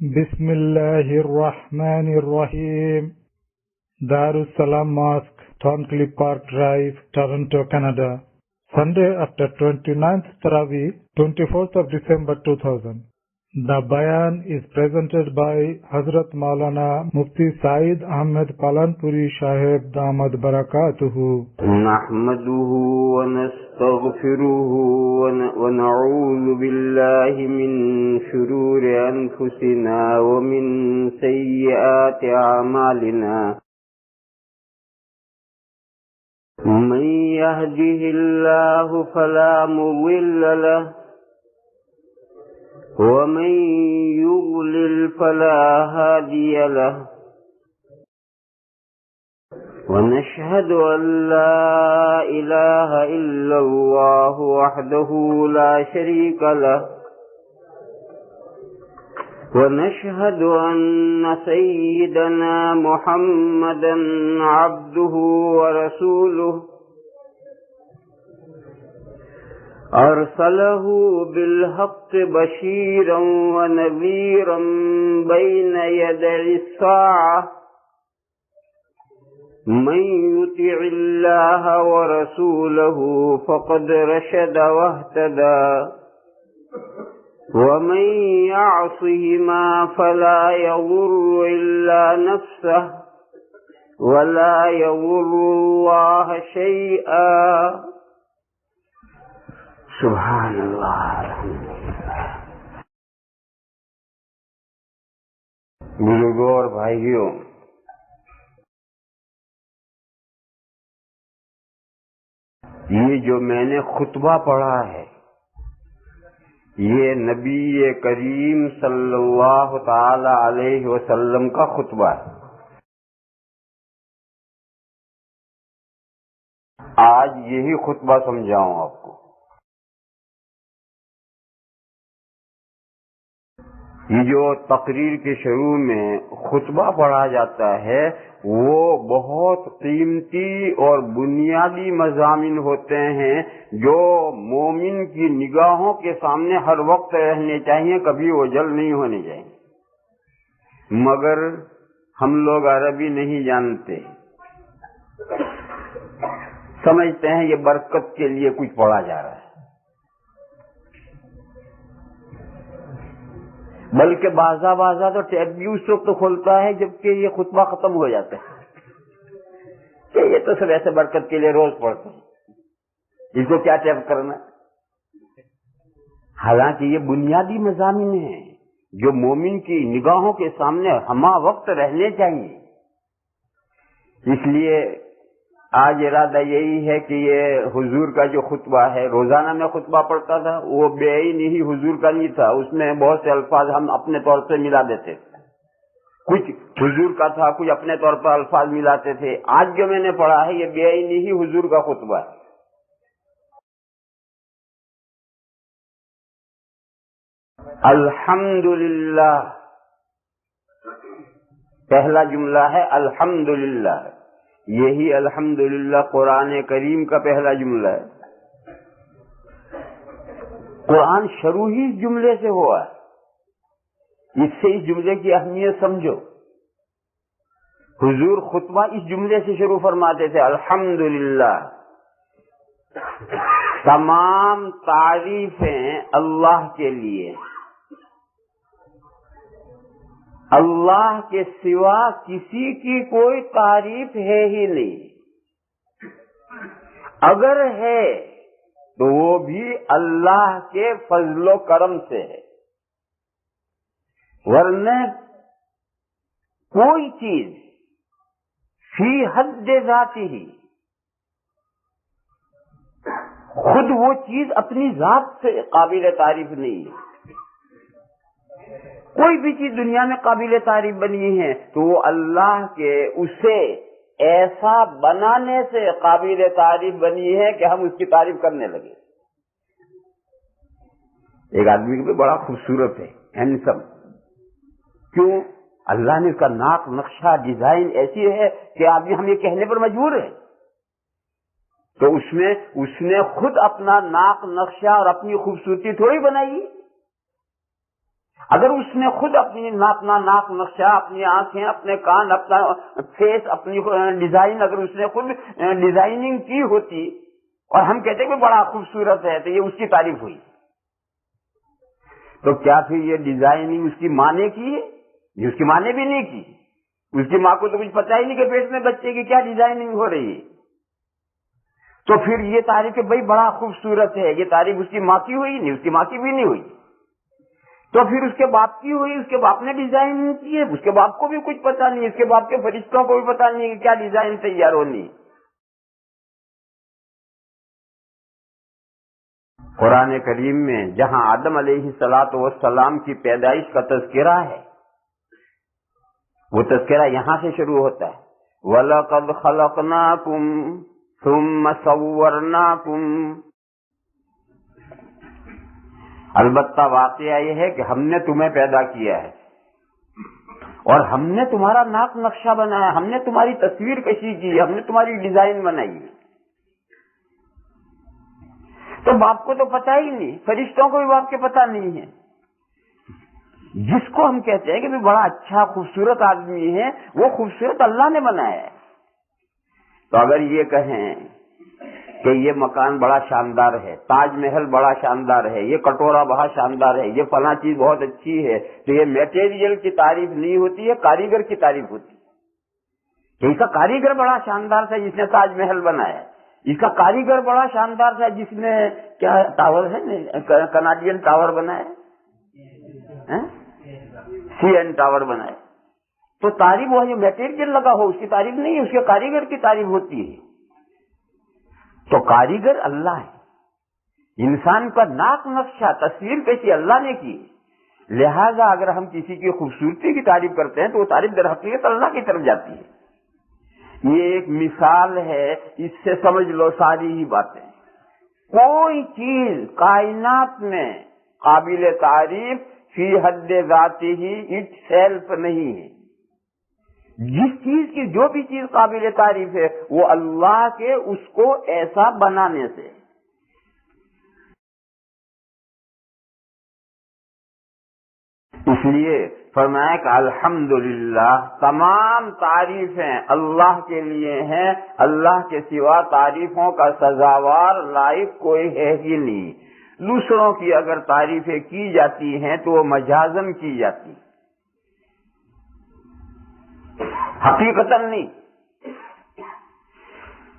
بسم الله الرحمن الرحيم. Darussalam Mosque, Thorncliffe Park Drive, Toronto, Canada. Sunday after 29th Taraweeh, 24th of December 2000. The Bayan is presented by Hazrat Maulana Mufti Saeed Ahmed Palanpuri Sahib Damad Barakatuhu. Nahmaduhu wa nastaghfiruhu wa na'udhu billahi min shururi anfusina wa min sayyiati a'malina. Man yahdihillahu fala mudilla lahu ومن يضلل فلا هادي له ونشهد أن لا إله إلا الله وحده لا شريك له ونشهد أن سيدنا محمدا عبده ورسوله أرسله بالحق بشيرا ونذيرا بين يدي الساعة من يطع الله ورسوله فقد رشد واهتدى ومن يعصهما فلا يضر إلا نفسه ولا يضر الله شيئا. سبحان اللہ. بزرگوں اور بھائیوں، یہ جو میں نے خطبہ پڑھا ہے یہ نبی کریم صلی اللہ تعالی علیہ وسلم کا خطبہ ہے. آج یہی خطبہ سمجھاؤں آپ کو. یہ جو تقریر کے شروع میں خطبہ پڑھا جاتا ہے وہ بہت قیمتی اور بنیادی مضامین ہوتے ہیں جو مومن کی نگاہوں کے سامنے ہر وقت رہنے چاہیے، کبھی اوجھل نہیں ہونے چاہیے. مگر ہم لوگ عربی نہیں جانتے، سمجھتے ہیں یہ برکت کے لیے کچھ پڑھا جا رہا ہے، بلکہ بازا تو ٹیپ بھی اس وقت کھولتا ہے جبکہ یہ خطبہ ختم ہو جاتا ہے کہ یہ تو سب ایسے برکت کے لیے روز پڑھتے ہیں، اس کو کیا ٹیپ کرنا. حالانکہ یہ بنیادی مضامین ہیں جو مومن کی نگاہوں کے سامنے ہمہ وقت رہنے چاہیے. اس لیے آج ارادہ یہی ہے کہ یہ حضور کا جو خطبہ ہے، روزانہ میں خطبہ پڑھتا تھا، وہ بے عین ہی حضور کا نہیں تھا، اس میں بہت سے الفاظ ہم اپنے طور سے ملا دیتے تھے، کچھ حضور کا تھا، کچھ اپنے طور پر الفاظ ملاتے تھے. آج جو میں نے پڑھا ہے یہ بے عین ہی حضور کا خطبہ ہے. الحمدللہ، پہلا جملہ ہے الحمدللہ. یہی الحمدللہ قرآن کریم کا پہلا جملہ ہے. قرآن شروع ہی اس جملے سے ہوا ہے، اس سے اس جملے کی اہمیت سمجھو. حضور خطبہ اس جملے سے شروع فرماتے تھے الحمدللہ. تمام تعریفیں اللہ کے لیے، اللہ کے سوا کسی کی کوئی تعریف ہے ہی نہیں. اگر ہے تو وہ بھی اللہ کے فضل و کرم سے ہے، ورنہ کوئی چیز فی حد ذاتی ہی، خود وہ چیز اپنی ذات سے قابل تعریف نہیں ہے. کوئی بھی چیز دنیا میں قابل تعریف بنی ہے تو وہ اللہ کے اسے ایسا بنانے سے قابل تعریف بنی ہے کہ ہم اس کی تعریف کرنے لگے. ایک آدمی بھی بڑا خوبصورت ہے، ہینڈسم. کیوں؟ اللہ نے اس کا ناک نقشہ ڈیزائن ایسی ہے کہ آدمی ہم یہ کہنے پر مجبور ہے. تو اس نے خود اپنا ناک نقشہ اور اپنی خوبصورتی تھوڑی بنائی. اگر اس نے خود اپنا ناک نقشہ، اپنی آنکھیں، اپنے کان، اپنا فیس، اپنی ڈیزائن، اگر اس نے خود ڈیزائننگ کی ہوتی اور ہم کہتے کہ بڑا خوبصورت ہے، تو یہ اس کی تعریف ہوئی. تو کیا پھر یہ ڈیزائننگ اس کی ماں نے کی ہے؟ یہ اس کی ماں نے بھی نہیں کی. اس کی ماں کو تو کچھ پتا ہی نہیں کہ پیٹ میں بچے کی کیا ڈیزائننگ ہو رہی ہے. تو پھر یہ تعریف کہ بھائی بڑا خوبصورت ہے، یہ تعریف اس کی ماں کی ہوئی نہیں، اس کی ماں کی بھی نہیں ہوئی. تو پھر اس کے باپ کی ہوئی، اس کے باپ نے ڈیزائن کی ہے، اس کے باپ کو بھی کچھ پتا نہیں، اس کے باپ کے فرشتوں کو بھی پتا نہیں کہ کیا ڈیزائن تیار ہونی. قرآن کریم میں جہاں آدم علیہ الصلوۃ والسلام کی پیدائش کا تذکرہ ہے، وہ تذکرہ یہاں سے شروع ہوتا ہے. وَلَقَدْ خَلَقْنَاكُمْ ثُمَّ صَوَّرْنَاكُمْ. البتہ واقعہ یہ ہے کہ ہم نے تمہیں پیدا کیا ہے اور ہم نے تمہارا ناک نقشہ بنایا، ہم نے تمہاری تصویر کشی کی، ہم نے تمہاری ڈیزائن بنائی. تو باپ کو تو پتہ ہی نہیں، فرشتوں کو بھی باپ کے پتہ نہیں ہے. جس کو ہم کہتے ہیں کہ بڑا اچھا خوبصورت آدمی ہے، وہ خوبصورت اللہ نے بنایا ہے. تو اگر یہ کہیں کہ یہ مکان بڑا شاندار ہے، تاج محل بڑا شاندار ہے، یہ کٹورا بہت شاندار ہے، یہ فلاں چیز بہت اچھی ہے، تو یہ میٹیریل کی تعریف نہیں ہوتی ہے، کاریگر کی تعریف ہوتی ہے. کہ اس کا کاریگر بڑا شاندار تھا جس نے تاج محل بنایا، اس کا کاریگر بڑا شاندار تھا جس نے کیا ٹاور ہے، کناڈین ٹاور بنایا، سی این ٹاور بنایا. تو تعریف وہ جو میٹیریل لگا ہو اس کی تعریف نہیں ہے، اس کے کاریگر کی تعریف ہوتی ہے. تو کاریگر اللہ ہے. انسان کا ناک نقشہ، تصویر کیسی اللہ نے کی. لہذا اگر ہم کسی کی خوبصورتی کی تعریف کرتے ہیں تو وہ تعریف در حقیقت اللہ کی طرف جاتی ہے. یہ ایک مثال ہے، اس سے سمجھ لو ساری ہی باتیں. کوئی چیز کائنات میں قابل تعریف فی حد ذاتی ہی اٹ سیلف نہیں ہے. جس چیز کی جو بھی چیز قابل تعریف ہے وہ اللہ کے اس کو ایسا بنانے سے. اس لیے فرمایا کہ الحمدللہ تمام تعریفیں اللہ کے لیے ہیں، اللہ کے سوا تعریفوں کا سزاوار لائق کوئی ہے ہی نہیں. دوسروں کی اگر تعریفیں کی جاتی ہیں تو وہ مجازن کی جاتی، حقیقتاً نہیں.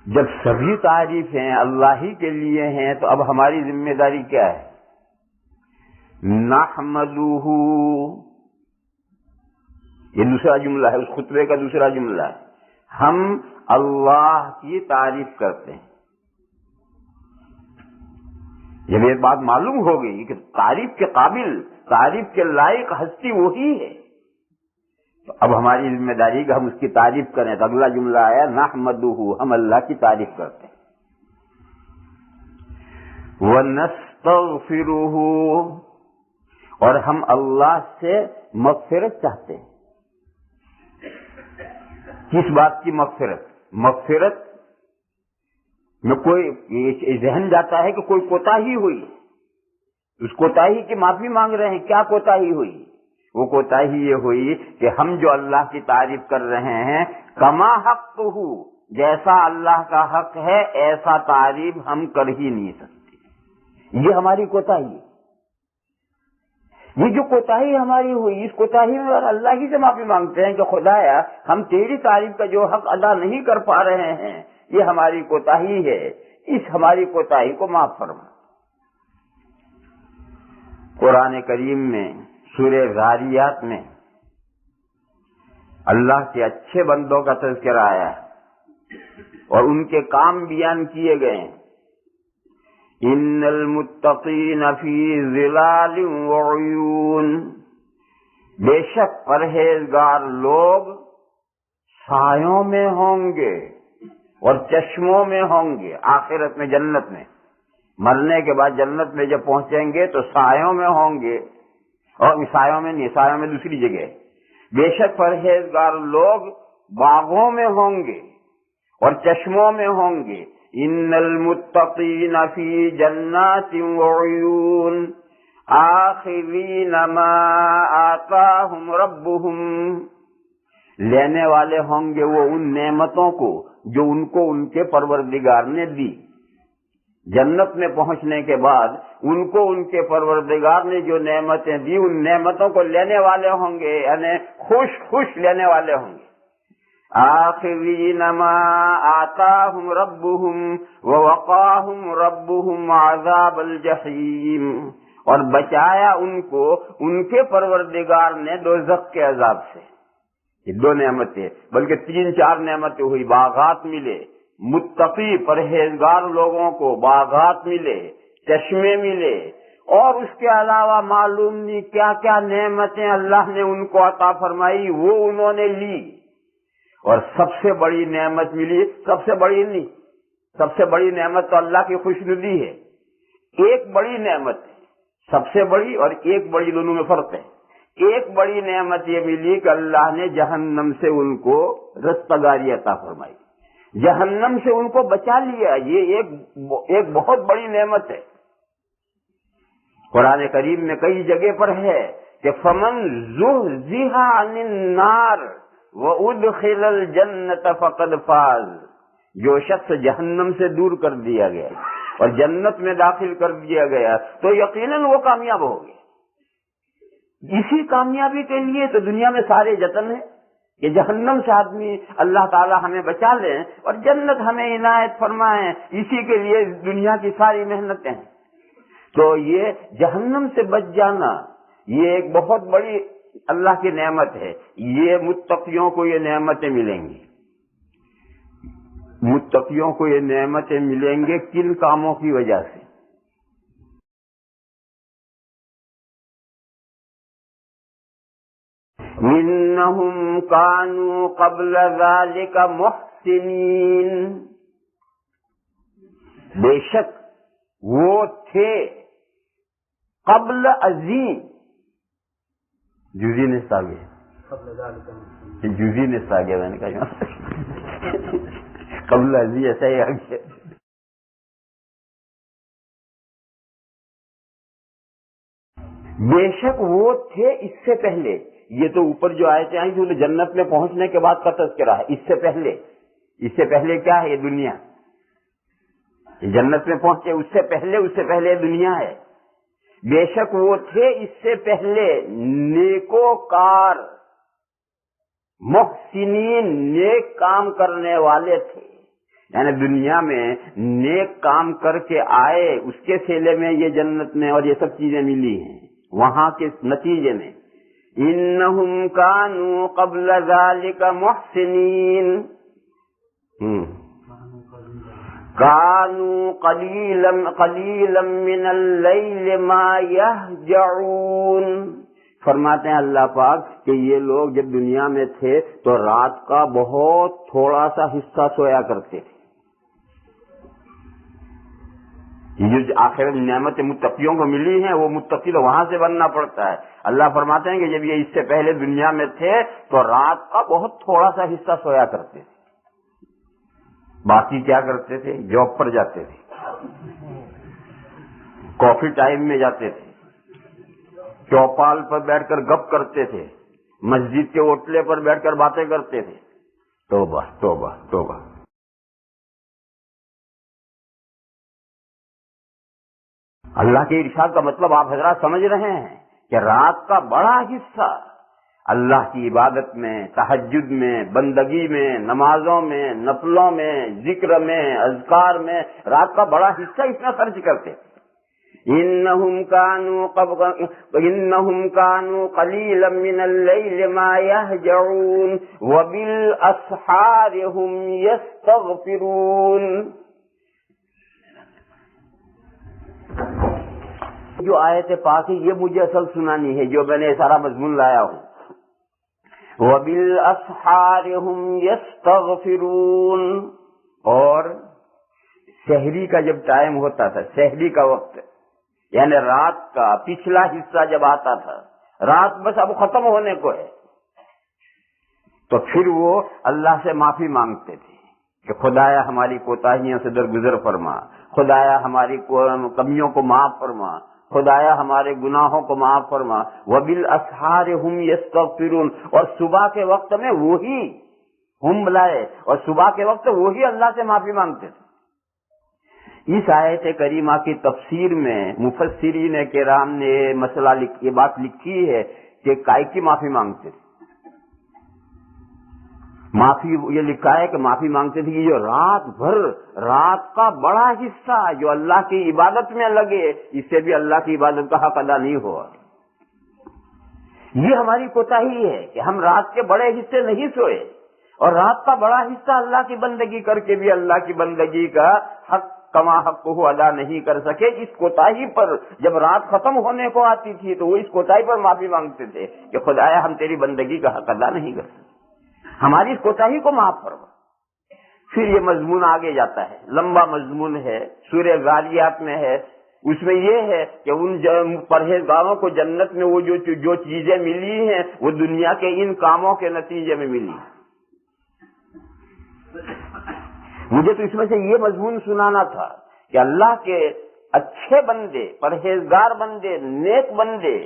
جب سبھی تعریفیں اللہ ہی کے لیے ہیں تو اب ہماری ذمہ داری کیا ہے؟ نحمدہ، یہ دوسرا جملہ ہے، اس خطبے کا دوسرا جملہ ہے. ہم اللہ کی تعریف کرتے ہیں. جب یہ بات معلوم ہو گئی کہ تعریف کے قابل، تعریف کے لائق ہستی وہی ہے، تو اب ہماری ذمہ داری کہ ہم اس کی تعریف کریں. تو اگلا جملہ آیا نحمدہ، ہم اللہ کی تعریف کرتے ہیں. وَنَسْتَغْفِرُهُ، اور ہم اللہ سے مغفرت چاہتے ہیں. کس بات کی مغفرت؟ مغفرت میں کوئی ذہن جاتا ہے کہ کوئی کوتاہی ہوئی، اس کوتاہی کی معافی مانگ رہے ہیں. کیا کوتاہی ہوئی؟ وہ کوتاہی یہ ہوئی کہ ہم جو اللہ کی تعریف کر رہے ہیں کما حقہ، جیسا اللہ کا حق ہے ایسا تعریف ہم کر ہی نہیں سکتے. یہ ہماری کوتاہی ہے. یہ جو کوتاہی ہماری ہوئی، اس کوتاہی میں اللہ ہی سے معافی مانگتے ہیں کہ خدایا ہم تیری تعریف کا جو حق ادا نہیں کر پا رہے ہیں، یہ ہماری کوتاہی ہے، اس ہماری کوتاہی کو معاف فرما. قرآن کریم میں سورہ ذاریات میں اللہ کے اچھے بندوں کا تذکرہ آیا ہے اور ان کے کام بیان کیے گئے ہیں. ان المتقین فی ظلال وعیون، بے شک پرہیزگار لوگ سایوں میں ہوں گے اور چشموں میں ہوں گے. آخرت میں، جنت میں، مرنے کے بعد جنت میں جب پہنچیں گے تو سایوں میں ہوں گے، اور سایوں میں نہیں، سایوں میں دوسری جگہ. بے شک پرہیزگار لوگ باغوں میں ہوں گے اور چشموں میں ہوں گے. ان المتقین فی جنات وعیون، آخذین ما آتاہم ربہم، لینے والے ہوں گے وہ ان نعمتوں کو جو ان کو ان کے پروردگار نے دی۔ جنت میں پہنچنے کے بعد ان کو ان کے پروردگار نے جو نعمتیں دی ان نعمتوں کو لینے والے ہوں گے، یعنی خوش خوش لینے والے ہوں گے۔ آخذین ما آتاہم ربہم ووقاہم ربہم عذاب الجحیم، اور بچایا ان کو ان کے پروردگار نے دوزخ کے عذاب سے۔ یہ دو نعمتیں، بلکہ 3-4 نعمتیں ہوئی۔ باغات ملے، متقی پرہیزگار لوگوں کو باغات ملے، چشمے ملے، اور اس کے علاوہ معلوم نہیں کیا کیا نعمتیں اللہ نے ان کو عطا فرمائی، وہ انہوں نے لی۔ اور سب سے بڑی نعمت ملی، سب سے بڑی نہیں، سب سے بڑی نعمت تو اللہ کی خوشنودی ہے۔ ایک بڑی نعمت ہے، سب سے بڑی اور ایک بڑی، دونوں میں فرق ہے۔ ایک بڑی نعمت یہ ملی کہ اللہ نے جہنم سے ان کو رستگاری عطا فرمائی، جہنم سے ان کو بچا لیا۔ یہ ایک بہت بڑی نعمت ہے۔ قرآن کریم میں کئی جگہ پر ہے کہ فمن زحزح عن النار وادخل الجنت فقد فاز، جو شخص جہنم سے دور کر دیا گیا اور جنت میں داخل کر دیا گیا تو یقیناً وہ کامیاب ہو گیا۔ اسی کامیابی کے لیے تو دنیا میں سارے جتن ہیں کہ جہنم سے آدمی اللہ تعالی ہمیں بچا لیں اور جنت ہمیں عنایت فرمائیں، اسی کے لیے دنیا کی ساری محنتیں ہیں۔ تو یہ جہنم سے بچ جانا یہ ایک بہت بڑی اللہ کی نعمت ہے۔ یہ متقیوں کو یہ نعمتیں ملیں گی۔ متقیوں کو یہ نعمتیں ملیں گے کن کاموں کی وجہ سے؟ انہم کانوا قبل ذلک محسنین، بے شک وہ تھے قبل عظیم، جزی نص آ گیا، جزی نص آ گیا، میں نے کہا قبل عظیم ایسا ہی آ گیا۔ بے شک وہ تھے اس سے پہلے، یہ تو اوپر جو آیتیں آئیں جو جنت میں پہنچنے کے بعد کا تذکرہ ہے۔ اس سے پہلے کیا ہے؟ یہ دنیا۔ جنت میں پہنچے اس سے پہلے دنیا ہے۔ بے شک وہ تھے اس سے پہلے نیکوکار، محسنین، نیک کام کرنے والے تھے، یعنی دنیا میں نیک کام کر کے آئے، اس کے صلے میں یہ جنت میں اور یہ سب چیزیں ملی ہیں وہاں کے نتیجے میں۔ انہم کانوا قبل ذلک محسنین، کانوا قلیلا من اللیل ما یہجعون، فرماتے ہیں اللہ پاک کہ یہ لوگ جب دنیا میں تھے تو رات کا بہت تھوڑا سا حصہ سویا کرتے تھے۔ یہ جو آخر نعمت متقیوں کو ملی ہیں وہ متقی تو وہاں سے بننا پڑتا ہے۔ اللہ فرماتے ہیں کہ جب یہ اس سے پہلے دنیا میں تھے تو رات کا بہت تھوڑا سا حصہ سویا کرتے تھے، باقی کیا کرتے تھے؟ جاب پر جاتے تھے، کافی ٹائم میں جاتے تھے، چوپال پر بیٹھ کر گپ کرتے تھے، مسجد کے اوٹلے پر بیٹھ کر باتیں کرتے تھے۔ توبہ توبہ توبہ۔ اللہ کے ارشاد کا مطلب آپ حضرات سمجھ رہے ہیں کہ رات کا بڑا حصہ اللہ کی عبادت میں، تہجد میں، بندگی میں، نمازوں میں، نفلوں میں، ذکر میں، اذکار میں، رات کا بڑا حصہ اس میں خرچ کرتے۔ انہم کانوا قلیلا من اللیل ما یہجعون وبالاسحار ہم یستغفرون۔ جو آیت پاک ہے یہ مجھے اصل سنانی ہے، جو میں نے سارا مضمون لایا ہوں۔ وَبِالْأَسْحَارِ هُمْ يَسْتَغْفِرُونَ، اور سحری کا جب ٹائم ہوتا تھا، سحری کا وقت یعنی رات کا پچھلا حصہ جب آتا تھا، رات بس اب ختم ہونے کو ہے، تو پھر وہ اللہ سے معافی مانگتے تھے کہ خدایا ہماری کوتاہیوں سے درگزر فرما، خدایا ہماری کمیوں کو معاف فرما، خدایا ہمارے گناہوں کو معاف فرما. وبالاسحار هم یستغفرون، اور صبح کے وقت میں وہی ہم بلائے اور صبح کے وقت وہی اللہ سے معافی مانگتے تھے. اس آیت کریمہ کی تفسیر میں مفسرین کرام نے یہ بات لکھی ہے کہ کائے کی معافی مانگتے تھے. معافی یہ لکھا ہے کہ معافی مانگتے تھے کہ جو رات کا بڑا حصہ جو اللہ کی عبادت میں لگے، اس سے بھی اللہ کی عبادت کا حق ادا نہیں ہوا. یہ ہماری کوتاہی ہے کہ ہم رات کے بڑے حصے نہیں سوئے اور رات کا بڑا حصہ اللہ کی بندگی کر کے بھی اللہ کی بندگی کا حق کما حق کو ادا نہیں کر سکے. اس کوتاہی پر جب رات ختم ہونے کو آتی تھی تو وہ اس کوتاہی پر معافی مانگتے تھے کہ خدایا ہم تیری بندگی کا حق ادا نہیں کر سکتے، ہماری اس کوتاہی کو معاف فرما. پھر یہ مضمون آگے جاتا ہے، لمبا مضمون ہے، سورہ ذاریات میں ہے. اس میں یہ ہے کہ ان پرہیزگاروں کو جنت میں وہ جو چیزیں ملی ہیں وہ دنیا کے ان کاموں کے نتیجے میں ملی. مجھے تو اس میں سے یہ مضمون سنانا تھا کہ اللہ کے اچھے بندے، پرہیزگار بندے، نیک بندے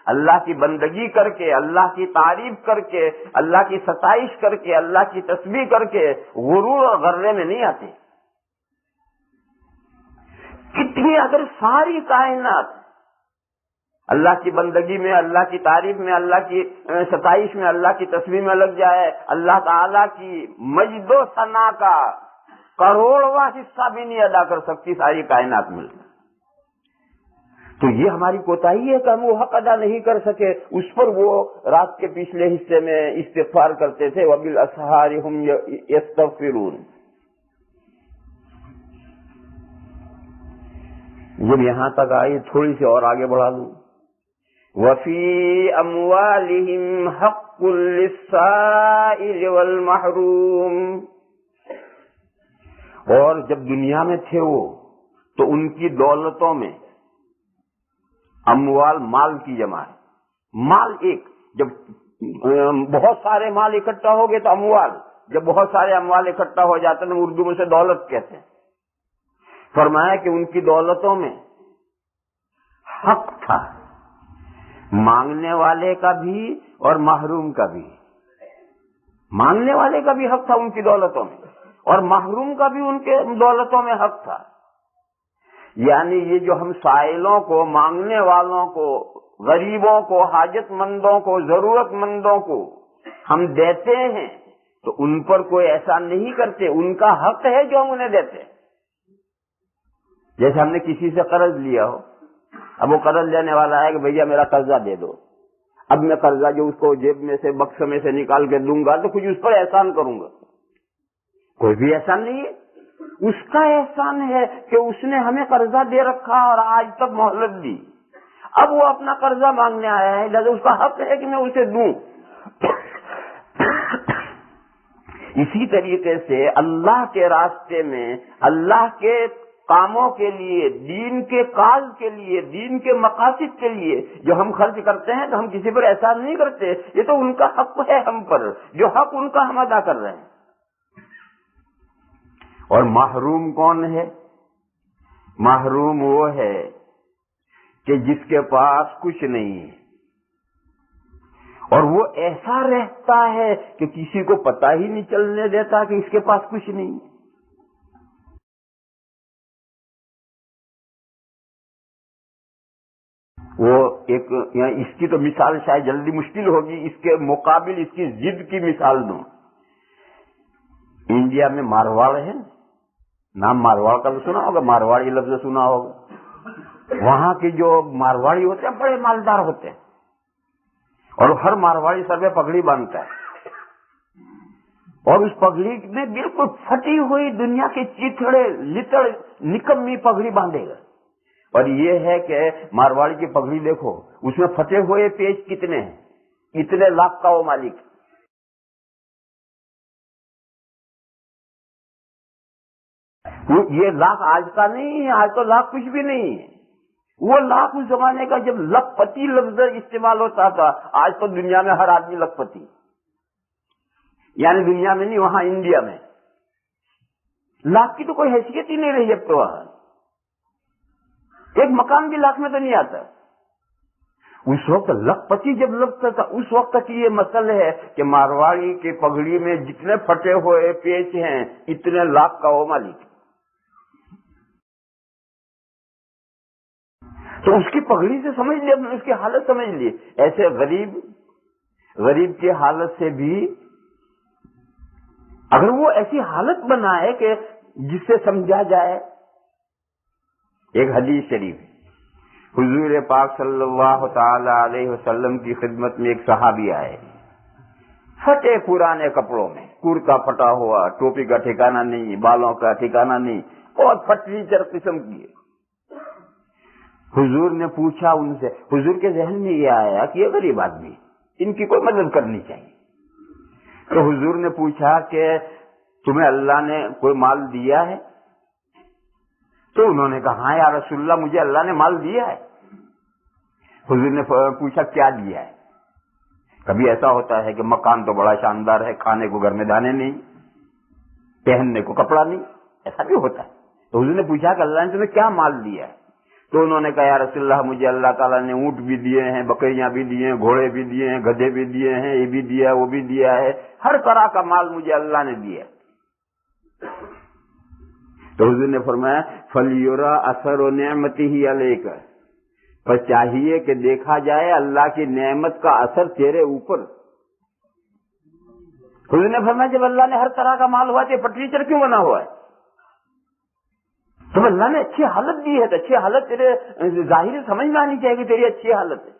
اللہ کی بندگی کر کے، اللہ کی تعریف کر کے، اللہ کی ستائش کر کے، اللہ کی تسبیح کر کے غرور اور غرے میں نہیں آتے. کتنی اگر ساری کائنات اللہ کی بندگی میں، اللہ کی تعریف میں، اللہ کی ستائش میں، اللہ کی تسبیح میں لگ جائے، اللہ تعالیٰ کی مجد و ثنا کا کروڑواں حصہ بھی نہیں ادا کر سکتی ساری کائنات مل کر. تو یہ ہماری کوتاہی ہے کہ ہم وہ حق ادا نہیں کر سکے. اس پر وہ رات کے پچھلے حصے میں استغفار کرتے تھے، وبالاسحار هم یستغفرون. جب یہاں تک آئی تھوڑی سی اور آگے بڑھا دوں. وفی اموالہم حق للسائل والمحروم، اور جب دنیا میں تھے وہ تو ان کی دولتوں میں، اموال مال کی جمع ہے. مال ایک، جب بہت سارے مال اکٹھا ہو گئے تو اموال، جب بہت سارے اموال اکٹھا ہو جاتے ہیں اردو میں سے دولت کہتے ہیں. فرمایا کہ ان کی دولتوں میں حق تھا، مانگنے والے کا بھی اور محروم کا بھی. مانگنے والے کا بھی حق تھا ان کی دولتوں میں اور محروم کا بھی ان کے دولتوں میں حق تھا. یعنی یہ جو ہم سائلوں کو، مانگنے والوں کو، غریبوں کو، حاجت مندوں کو، ضرورت مندوں کو ہم دیتے ہیں تو ان پر کوئی ایسا نہیں کرتے، ان کا حق ہے جو ہم انہیں دیتے ہیں. جیسے ہم نے کسی سے قرض لیا ہو، اب وہ قرض لینے والا ہے کہ بھیا میرا قرضہ دے دو. اب میں قرضہ جو اس کو جیب میں سے، بکس میں سے نکال کے دوں گا تو کچھ اس پر احسان کروں گا. کوئی بھی احسان نہیں ہے. اس کا احسان ہے کہ اس نے ہمیں قرضہ دے رکھا اور آج تک مہلت دی. اب وہ اپنا قرضہ مانگنے آیا ہے، لہذا اس کا حق ہے کہ میں اسے دوں. اسی طریقے سے اللہ کے راستے میں، اللہ کے کاموں کے لیے، دین کے کاج کے لیے، دین کے مقاصد کے لیے جو ہم خرچ کرتے ہیں تو ہم کسی پر احسان نہیں کرتے. یہ تو ان کا حق ہے ہم پر، جو حق ان کا ہم ادا کر رہے ہیں. اور محروم کون ہے؟ محروم وہ ہے کہ جس کے پاس کچھ نہیں ہے اور وہ ایسا رہتا ہے کہ کسی کو پتہ ہی نہیں چلنے دیتا کہ اس کے پاس کچھ نہیں. وہ ایک اس کی تو مثال شاید جلدی مشکل ہوگی، اس کے مقابل اس کی ضد کی مثال دوں. انڈیا میں مارواڑ ہے، نام مارواڑ کا تو سنا ہوگا، مارواڑی لفظ سنا ہوگا. وہاں کے جو مارواڑی ہوتے ہیں بڑے مالدار ہوتے ہیں اور ہر مارواڑی سر میں پگڑی باندھتا ہے اور اس پگڑی میں بالکل پھٹی ہوئی دنیا کے چیتڑے لتڑ نکمی پگڑی باندھے گا. اور یہ ہے کہ مارواڑی کی پگڑی دیکھو، اس میں پھٹے ہوئے پیچ کتنے ہیں، اتنے لاکھ کا وہ مالک. یہ لاکھ آج کا نہیں ہے، آج تو لاکھ کچھ بھی نہیں ہے. وہ لاکھ اس زمانے کا جب لکھ پتی لفظ استعمال ہوتا تھا. آج تو دنیا میں ہر آدمی لکھ پتی، یعنی دنیا میں نہیں، وہاں انڈیا میں لاکھ کی تو کوئی حیثیت ہی نہیں رہی اب تو. وہاں ایک مکان بھی لاکھ میں تو نہیں آتا. اس وقت لکھپتی جب لگتا تھا اس وقت کی یہ مسئلہ ہے کہ مارواڑی کی پگڑی میں جتنے پھٹے ہوئے پیچ ہیں اتنے لاکھ کا وہ مالک. تو اس کی پگڑی سے سمجھ لیے, اس کی حالت سمجھ لیے. ایسے غریب کی حالت سے بھی اگر وہ ایسی حالت بنائے کہ جس سے سمجھا جائے. ایک حدیث شریف, حضور پاک صلی اللہ تعالی علیہ وسلم کی خدمت میں ایک صحابی آئے, پھٹے پرانے کپڑوں میں, کرتا پھٹا ہوا, ٹوپی کا ٹھکانہ نہیں, بالوں کا ٹھکانہ نہیں, بہت فٹریچر قسم کی. حضور نے پوچھا ان سے, حضور کے ذہن میں یہ آیا کہ یہ غریب آدمی, ان کی کوئی مدد کرنی چاہیے. تو حضور نے پوچھا کہ تمہیں اللہ نے کوئی مال دیا ہے؟ تو انہوں نے کہا ہاں یا رسول اللہ مجھے اللہ نے مال دیا ہے. حضور نے پوچھا کیا دیا ہے؟ کبھی ایسا ہوتا ہے کہ مکان تو بڑا شاندار ہے, کھانے کو گھر میں دانے نہیں, پہننے کو کپڑا نہیں, ایسا بھی ہوتا ہے. تو حضور نے پوچھا کہ اللہ نے تمہیں کیا مال دیا ہے؟ تو انہوں نے کہا یا رسول اللہ مجھے اللہ تعالیٰ نے اونٹ بھی دیے ہیں, بکریاں بھی دیے ہیں, گھوڑے بھی دیے ہیں, گدھے بھی دیے ہیں, یہ بھی دیا وہ بھی دیا ہے, ہر طرح کا مال مجھے اللہ نے دیا. تو حضور نے فرمایا فَلْيُرَا أَثَرُ نِعْمَتِهِ عَلَيْكَ, پر چاہیے کہ دیکھا جائے اللہ کی نعمت کا اثر تیرے اوپر. حضور نے فرمایا جب اللہ نے ہر طرح کا مال ہوا تو فٹریچر کیوں بنا ہوا ہے؟ تو اللہ نے اچھی حالت دی ہے, تو اچھی حالت تیرے ظاہر سمجھ میں آنی چاہیے کہ تیری اچھی حالت ہے.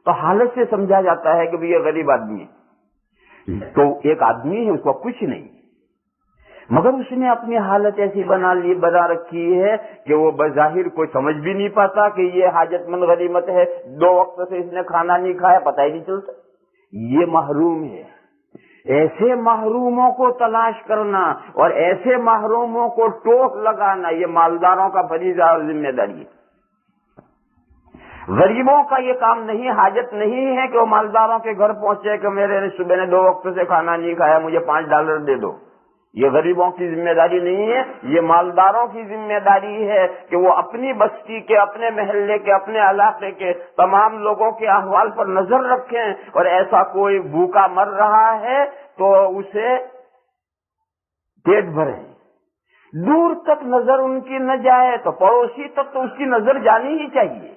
تو حالت سے سمجھا جاتا ہے کہ یہ غریب آدمی ہے. تو ایک آدمی ہے, اس کو کچھ نہیں, مگر اس نے اپنی حالت ایسی بنا رکھی ہے کہ وہ بظاہر کوئی سمجھ بھی نہیں پاتا کہ یہ حاجت مند غنیمت ہے. 2 وقت سے اس نے کھانا نہیں کھایا, پتہ ہی نہیں چلتا. یہ محروم ہے. ایسے محروموں کو تلاش کرنا اور ایسے محروموں کو ٹوک لگانا یہ مالداروں کا فریضہ اور ذمہ داری ہے. غریبوں کا یہ کام نہیں, حاجت نہیں ہے کہ وہ مالداروں کے گھر پہنچے کہ میرے صبح نے 2 وقت سے کھانا نہیں کھایا, مجھے $5 دے دو. یہ غریبوں کی ذمہ داری نہیں ہے, یہ مالداروں کی ذمہ داری ہے کہ وہ اپنی بستی کے, اپنے محلے کے, اپنے علاقے کے تمام لوگوں کے احوال پر نظر رکھیں, اور ایسا کوئی بھوکا مر رہا ہے تو اسے پیٹ بھریں. دور تک نظر ان کی نہ جائے تو پڑوسی تک تو اس کی نظر جانی ہی چاہیے.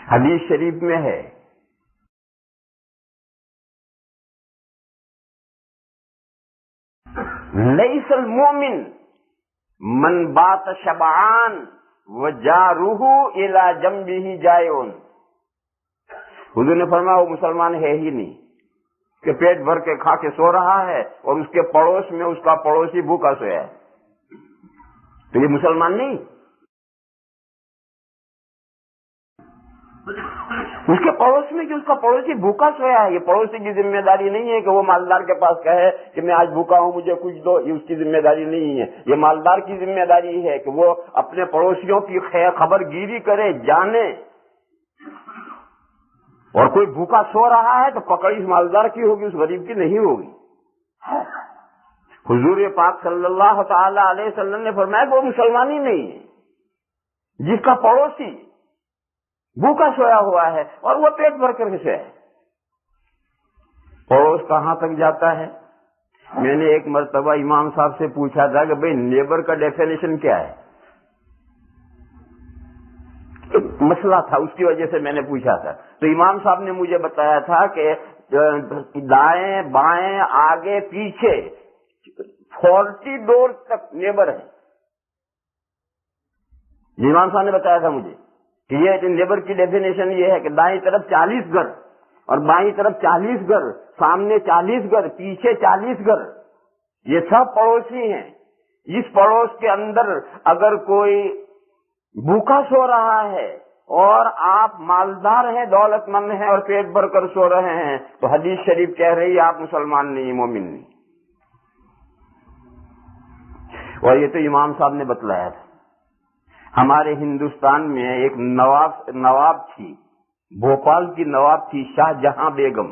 حدیث شریف میں ہے لیس المؤمن من بات شبعان وجارہ الی جنبہ جائعن. حضور نے فرمایا وہ مسلمان ہے ہی نہیں کہ پیٹ بھر کے کھا کے سو رہا ہے اور اس کے پڑوس میں اس کا پڑوسی بھوکا سویا ہے. تو یہ مسلمان نہیں. اس کے پڑوس میں کہ اس کا پڑوسی بھوکا سویا ہے, یہ پڑوسی کی ذمہ داری نہیں ہے کہ وہ مالدار کے پاس کہے کہ میں آج بھوکا ہوں مجھے کچھ دو. یہ اس کی ذمہ داری نہیں ہے. یہ مالدار کی ذمہ داری ہے کہ وہ اپنے پڑوسیوں کی خبر گیری کرے, جانے. اور کوئی بھوکا سو رہا ہے تو پکڑ اس مالدار کی ہوگی, اس غریب کی نہیں ہوگی. حضور پاک صلی اللہ تعالی علیہ وسلم نے فرمایا کہ وہ مسلمان ہی نہیں ہے جس کا پڑوسی بھوکا سویا ہوا ہے اور وہ پیٹ بھر کر کے سویا ہے. پڑوس کہاں تک جاتا ہے؟ میں نے ایک مرتبہ امام صاحب سے پوچھا تھا کہ بھئی نیبر کا ڈیفینیشن کیا ہے. مسئلہ تھا, اس کی وجہ سے میں نے پوچھا تھا. تو امام صاحب نے مجھے بتایا تھا کہ دائیں بائیں آگے پیچھے 40 ڈور تک نیبر ہے. امام صاحب نے بتایا تھا مجھے کہ یہ نیبر کی ڈیفینیشن یہ ہے کہ دائیں طرف 40 گھر اور بائیں طرف 40 گھر, سامنے 40 گھر, پیچھے 40 گھر, یہ سب پڑوسی ہیں. اس پڑوس کے اندر اگر کوئی بھوکا سو رہا ہے اور آپ مالدار ہیں, دولت مند ہیں اور پیٹ بھر کر سو رہے ہیں تو حدیث شریف کہہ رہی ہے آپ مسلمان نہیں, مومن نہیں. اور یہ تو امام صاحب نے بتلایا تھا. ہمارے ہندوستان میں ایک نواب تھی, بھوپال کی نواب تھی شاہ جہاں بیگم.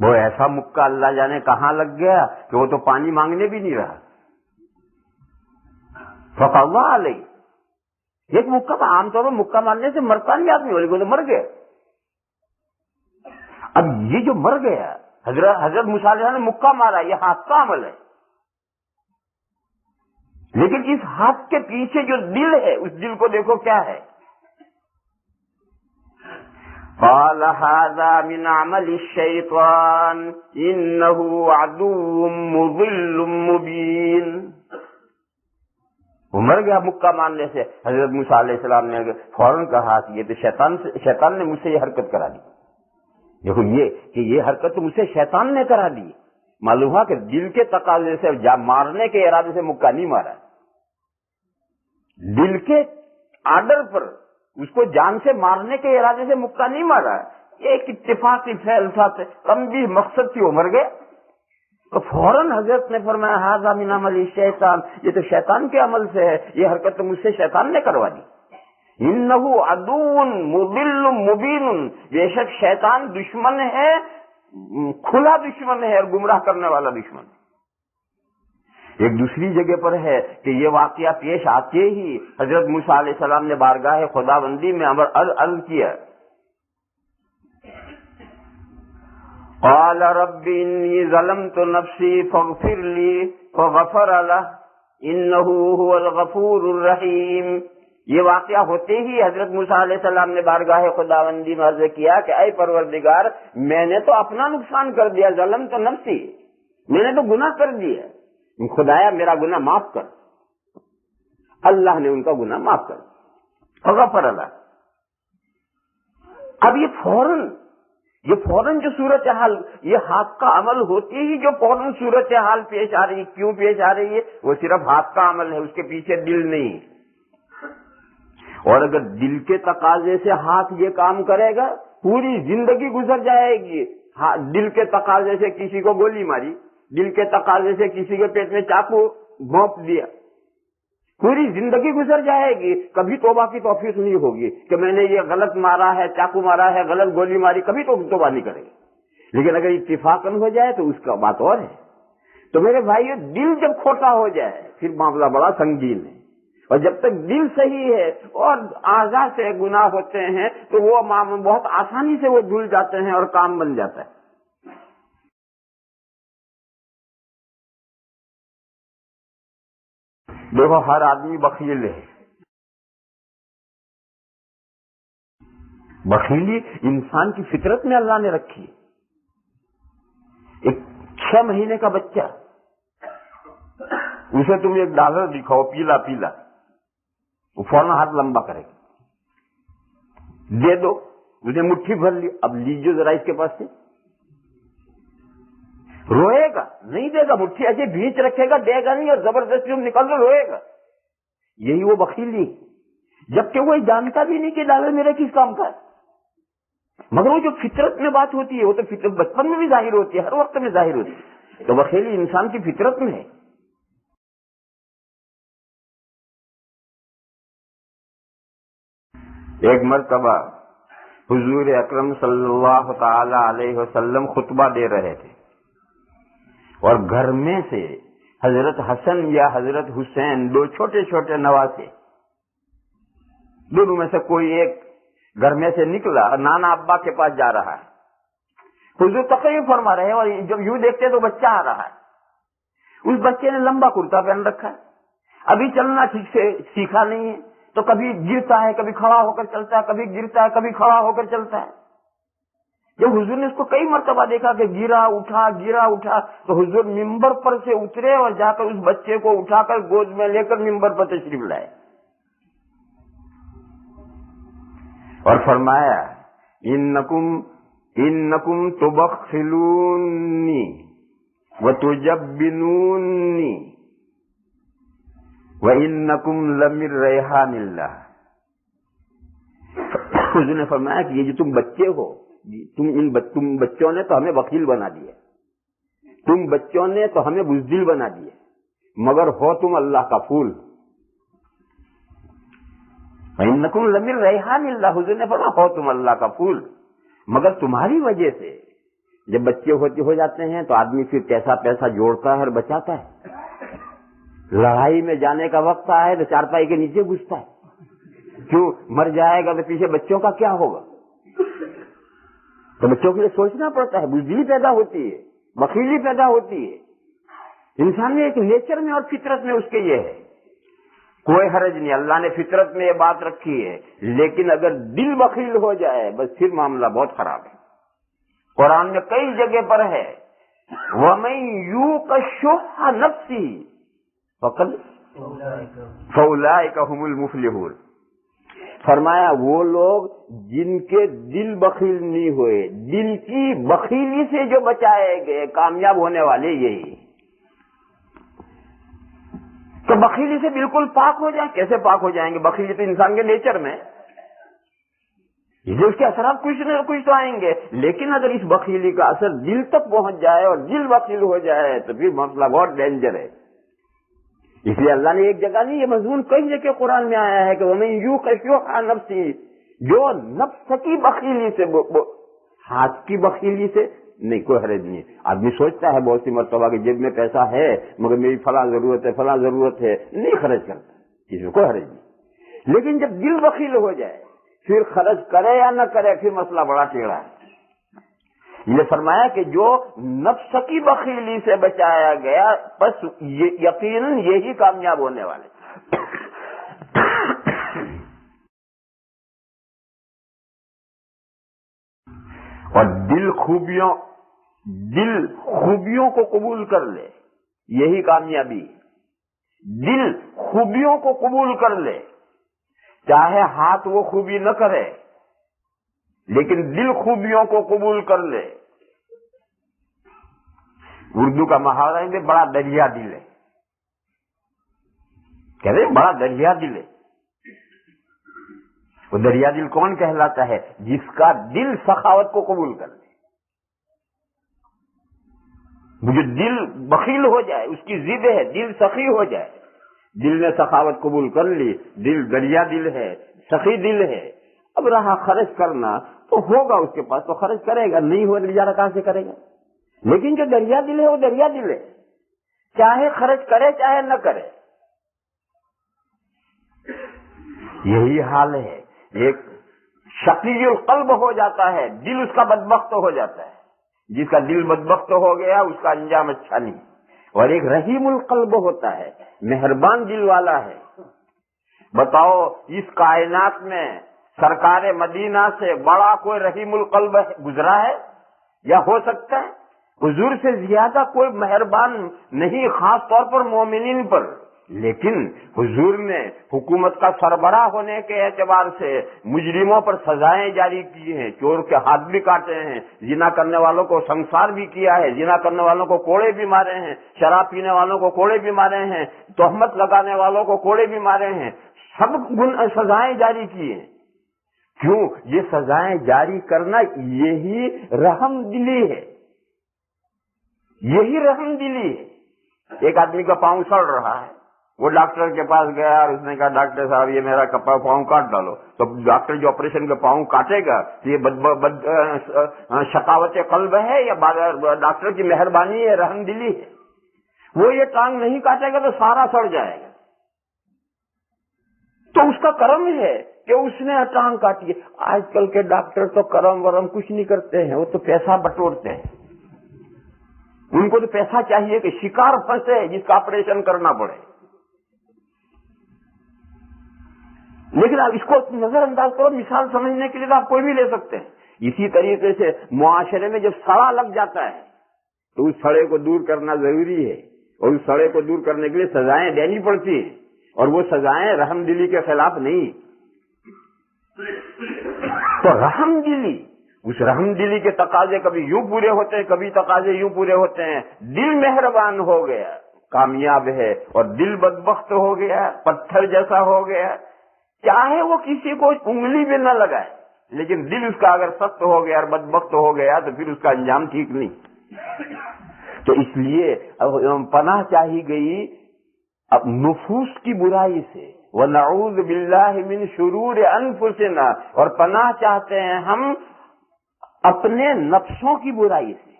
وہ ایسا مکہ اللہ جانے کہاں لگ گیا کہ وہ تو پانی مانگنے بھی نہیں رہا. فقضى علیہ. ایک مکہ عام طور پر مکہ مارنے سے مرتا نہیں آدمی، والے کو تو مر گیا. اب یہ جو مر گیا حضرت موسیٰ علیہ السلام نے مکہ مارا، یہ ہاتھ کا عمل ہے، لیکن اس ہاتھ کے پیچھے جو دل ہے اس دل کو دیکھو کیا ہے. قال هذا من عمل الشیطان انه عدو مضل مبین. وہ مر گیا مکہ مارنے سے. حضرت موسیٰ علیہ السلام نے فوراً کہا کہ یہ تو شیطان نے مجھ سے یہ حرکت کرا دی. دیکھو کہ یہ حرکت تو مجھ سے شیطان نے کرا دی. معلوم ہوا کہ دل کے تقاضے سے مارنے کے ارادے سے مکہ نہیں مارا، دل کے آرڈر پر اس کو جان سے مارنے کے ارادے سے مکہ نہیں مارا. ایک اتفاقی فعل تھا، کم بھی مقصد تھی، وہ مر گئے. تو فوراً حضرت نے فرمایا ھذا من عمل الشیطان، یہ تو شیطان کے عمل سے ہے، یہ حرکت تو مجھ سے شیطان نے کروا دی. انہ عدو مضل مبین، بے شک شیطان دشمن ہے، کھلا دشمن ہے اور گمراہ کرنے والا دشمن. ایک دوسری جگہ پر ہے کہ یہ واقعہ پیش آتے ہی حضرت موسیٰ علیہ السلام نے بارگاہ خداوندی میں عرض کیا، قال رب انی ظلمت نفسی فاغفر لی فغفر لہ انہ هو الغفور الرحیم. یہ واقعہ ہوتے ہی حضرت موسیٰ علیہ السلام نے بارگاہ خداوندی میں عرض کیا کہ اے پروردگار، میں نے تو اپنا نقصان کر دیا، ظلمت نفسی، میں نے تو گناہ کر دیا، خدایا میرا گناہ معاف کر. اللہ نے ان کا گناہ معاف کر فغفر اللہ. اب یہ فوراً جو صورتحال، یہ ہاتھ کا عمل ہوتی ہی جو فوراً صورتحال پیش آ رہی، کیوں پیش آ رہی ہے؟ وہ صرف ہاتھ کا عمل ہے، اس کے پیچھے دل نہیں. اور اگر دل کے تقاضے سے ہاتھ یہ کام کرے گا، پوری زندگی گزر جائے گی. دل کے تقاضے سے کسی کو گولی ماری، دل کے تقاضے سے کسی کے پیٹ میں چاقو بھونپ دیا، پوری زندگی گزر جائے گی. کبھی توبہ کی توفیق نہیں ہوگی کہ میں نے یہ غلط مارا ہے، چاقو مارا ہے، غلط گولی ماری، کبھی تو توبہ نہیں کرے گی. لیکن اگر اتفاقاً ہو جائے تو اس کا بات اور ہے. تو میرے بھائیو، دل جب کھوٹا ہو جائے پھر معاملہ بڑا سنگین ہے. اور جب تک دل صحیح ہے اور اعضاء سے گناہ ہوتے ہیں تو وہ بہت آسانی سے وہ دھل جاتے ہیں اور کام بن جاتا ہے. دیکھو ہر آدمی بخیل ہے. بخیلی انسان کی فطرت میں اللہ نے رکھی. ایک 6 مہینے کا بچہ، اسے تم ایک ڈالر دکھاؤ پیلا پیلا، وہ فوراً ہاتھ لمبا کرے گا. دے دو، اسے مٹھی بھر لی، اب لیجیے ذرا اس کے پاس سے، روئے گا نہیں دے گا، مٹھی ایسے بھینچ رکھے گا، دے گا نہیں، اور زبردستی نکل کر روئے گا. یہی وہ بخیلی، جبکہ وہ جانتا بھی نہیں کہ ڈالر میرے کس کام کا ہے. مگر وہ جو فطرت میں بات ہوتی ہے وہ تو فطرت بچپن میں بھی ظاہر ہوتی ہے، ہر وقت میں ظاہر ہوتی ہے. تو بخیلی انسان کی فطرت میں ہے. ایک مرتبہ حضور اکرم صلی اللہ تعالی علیہ وسلم خطبہ دے رہے تھے اور گھر میں سے حضرت حسن یا حضرت حسین، 2 چھوٹے چھوٹے نواسے، دونوں میں سے کوئی ایک گھر میں سے نکلا اور نانا ابا کے پاس جا رہا ہے. حضور تقریر فرما رہے ہیں اور جب یوں دیکھتے تو بچہ آ رہا ہے. اس بچے نے لمبا کرتا پہن رکھا ہے، ابھی چلنا ٹھیک سے سیکھا نہیں ہے، تو کبھی گرتا ہے، کبھی کھڑا ہو کر چلتا ہے، کبھی گرتا ہے، کبھی کھڑا ہو کر چلتا ہے. جب حضور نے اس کو کئی مرتبہ دیکھا کہ گرا اٹھا تو حضور ممبر پر سے اترے اور جا کر اس بچے کو اٹھا کر گود میں لے کر ممبر پر تشریف لائے اور فرمایا انکم تبخلونی وتجبنونی وانکم لمن ریحان اللہ. حضور نے فرمایا کہ یہ جو تم بچے ہو، تم بچوں نے تو ہمیں بخیل بنا دیا، تم بچوں نے تو ہمیں بزدل بنا دیا، مگر ہو تم اللہ کا پھول. انکم لمن ریحان اللہ، حضور نے فرمایا ہو تم اللہ کا پھول، مگر تمہاری وجہ سے جب بچے ہو جاتے ہیں تو آدمی پھر کیسا پیسہ جوڑتا ہے اور بچاتا ہے. لڑائی میں جانے کا وقت آئے تو چارپائی کے نیچے گھستا ہے. کیوں؟ مر جائے گا تو پیچھے بچوں کا کیا ہوگا؟ تو بچوں کے لیے سوچنا پڑتا ہے. بزدلی پیدا ہوتی ہے, بخیلی پیدا ہوتی ہے. انسان میں ایک نیچر میں اور فطرت میں اس کے یہ ہے. کوئی حرج نہیں, اللہ نے فطرت میں یہ بات رکھی ہے, لیکن اگر دل بخیل ہو جائے بس پھر معاملہ بہت خراب ہے. قرآن میں کئی جگہ پر ہے وَمَن يُوقَ شُحَّ نَفْسِهِ فَأُولَٰئِكَ هُمُ الْمُفْلِحُونَ. فرمایا وہ لوگ جن کے دل بخیل نہیں ہوئے, دل کی بخیلی سے جو بچائے گئے, کامیاب ہونے والے یہی. تو بخیلی سے بالکل پاک ہو جائیں. کیسے پاک ہو جائیں گے؟ بخیلی تو انسان کے نیچر میں, اس کے اثرات کچھ نہ کچھ تو آئیں گے, لیکن اگر اس بخیلی کا اثر دل تک پہنچ جائے اور دل بخیل ہو جائے تو پھر مسئلہ بہت ڈینجر ہے. اس لیے اللہ نے ایک جگہ نہیں, یہ مضمون کئی جگہ قرآن میں آیا ہے کہ وَمَن يُوقَ شُحَّ نَفْسِهِ, جو نفس کی بخیلی سے, ہاتھ کی بخیلی سے نہیں, کوئی حرج نہیں. آدمی سوچتا ہے بہت سی مرتبہ کہ جیب میں پیسہ ہے مگر میری فلاں ضرورت ہے, فلاں ضرورت ہے, نہیں خرچ کرتا, اس میں کوئی حرج نہیں. لیکن جب دل بخیل ہو جائے پھر خرچ کرے یا نہ کرے پھر مسئلہ بڑا ٹیڑھا ہے. یہ فرمایا کہ جو نفس کی بخیلی سے بچایا گیا بس یقیناً یہی کامیاب ہونے والے. اور دل خوبیوں کو قبول کر لے, یہی کامیابی. دل خوبیوں کو قبول کر لے, چاہے ہاتھ وہ خوبی نہ کرے لیکن دل خوبیوں کو قبول کر لے. اردو کا محاورہ ہے بڑا دریا دل ہے, کہہ رہے بڑا دریا دل ہے. وہ دریا دل کون کہلاتا ہے؟ جس کا دل سخاوت کو قبول کر لے. جو دل بخیل ہو جائے, اس کی ضد ہے دل سخی ہو جائے. دل نے سخاوت قبول کر لی, دل دریا دل ہے, سخی دل ہے. اب رہا خرچ کرنا تو ہوگا اس کے پاس تو خرچ کرے گا, نہیں ہو گزارا کہاں سے کرے گا. لیکن جو دریا دل ہے وہ دریا دل ہے, چاہے خرچ کرے چاہے نہ کرے. یہی حال ہے. ایک شقی القلب ہو جاتا ہے, دل اس کا بدبخت ہو جاتا ہے. جس کا دل بدبخت ہو گیا اس کا انجام اچھا نہیں. اور ایک رحیم القلب ہوتا ہے, مہربان دل والا ہے. بتاؤ اس کائنات میں سرکار مدینہ سے بڑا کوئی رحیم القلب گزرا ہے یا ہو سکتا ہے؟ حضور سے زیادہ کوئی مہربان نہیں, خاص طور پر مومنین پر. لیکن حضور نے حکومت کا سربراہ ہونے کے اعتبار سے مجرموں پر سزائیں جاری کی ہیں, چور کے ہاتھ بھی کاٹے ہیں, زنا کرنے والوں کو سنسار بھی کیا ہے, زنا کرنے والوں کو کوڑے بھی مارے ہیں, شراب پینے والوں کو کوڑے بھی مارے ہیں, تہمت لگانے والوں کو کوڑے بھی مارے ہیں, سب سزائیں جاری کی ہیں. کیوں؟ یہ سزائیں جاری کرنا یہی رحم دلی ہے, یہی رحم دلی ہے. ایک آدمی کا پاؤں سڑ رہا ہے, وہ ڈاکٹر کے پاس گیا اور اس نے کہا ڈاکٹر صاحب یہ میرا پاؤں کاٹ ڈالو. تو ڈاکٹر جو آپریشن کے پاؤں کاٹے گا یہ شقاوت قلب ہے یا ڈاکٹر کی مہربانی ہے, رحم دلی ہے؟ وہ یہ ٹانگ نہیں کاٹے گا تو سارا سڑ جائے گا. تو اس کا کرم ہے کہ اس نے ٹانگ کاٹی. آج کل کے ڈاکٹر تو کرم ورم کچھ نہیں کرتے ہیں, وہ تو پیسہ بٹورتے ہیں. ان کو تو پیسہ چاہیے کہ شکار پھنسے جس کا آپریشن کرنا پڑے. لیکن آپ اس کو نظر انداز کرو, مثال سمجھنے کے لیے تو آپ کوئی بھی لے سکتے ہیں. اسی طریقے سے معاشرے میں جب سڑا لگ جاتا ہے تو اس سڑے کو دور کرنا ضروری ہے, اور اس سڑے کو دور کرنے کے لیے سزائیں دینی پڑتی ہیں, اور وہ سزائیں رحم دلی کے خلاف نہیں. تو رحم دلی, اس رحم دلی کے تقاضے کبھی یوں پورے ہوتے ہیں, کبھی تقاضے یوں پورے ہوتے ہیں. دل مہربان ہو گیا کامیاب ہے, اور دل بدبخت ہو گیا پتھر جیسا ہو گیا. چاہے وہ کسی کو انگلی بھی نہ لگائے, لیکن دل اس کا اگر سخت ہو گیا اور بدبخت ہو گیا تو پھر اس کا انجام ٹھیک نہیں. تو اس لیے پناہ چاہی گئی اب نفوس کی برائی سے, وَنَعُوذُ بِاللَّهِ مِن شُرُورِ أَنفُسِنَا, اور پناہ چاہتے ہیں ہم اپنے نفسوں کی برائی سے.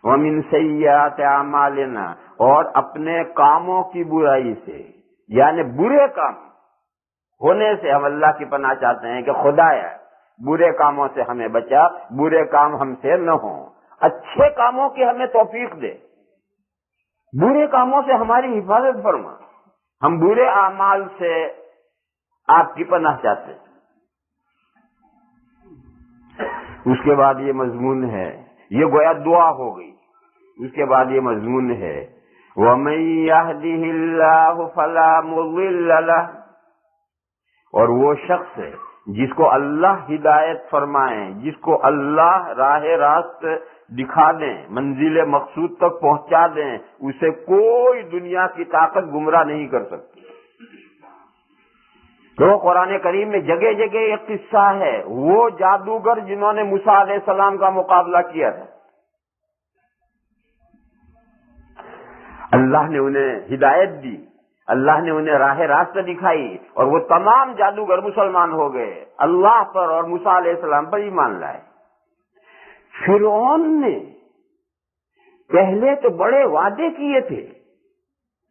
وَمِن سَيِّئَاتِ أَعْمَالِنَا، اور اپنے کاموں کی برائی سے، یعنی برے کام ہونے سے ہم اللہ کی پناہ چاہتے ہیں کہ خدایا برے کاموں سے ہمیں بچا، برے کام ہم سے نہ ہوں، اچھے کاموں کی ہمیں توفیق دے، برے کاموں سے ہماری حفاظت فرما، ہم برے اعمال سے آپ کی پناہ چاہتے ہیں۔ اس کے بعد یہ مضمون ہے، یہ گویا دعا ہو گئی، اس کے بعد یہ مضمون ہے وَمَن يَهْدِهِ اللَّهُ فَلَا مُضِلَّ لَهُ، اور وہ شخص ہے جس کو اللہ ہدایت فرمائیں، جس کو اللہ راہ راست دکھا دیں، منزل مقصود تک پہنچا دیں، اسے کوئی دنیا کی طاقت گمراہ نہیں کر سکتی۔ تو قرآن کریم میں جگہ جگہ ایک قصہ ہے، وہ جادوگر جنہوں نے موسیٰ علیہ السلام کا مقابلہ کیا تھا، اللہ نے انہیں ہدایت دی، اللہ نے انہیں راہ راست دکھائی، اور وہ تمام جادوگر مسلمان ہو گئے، اللہ پر اور موسیٰ علیہ السلام پر ایمان لائے۔ فرعون نے پہلے تو بڑے وعدے کیے تھے،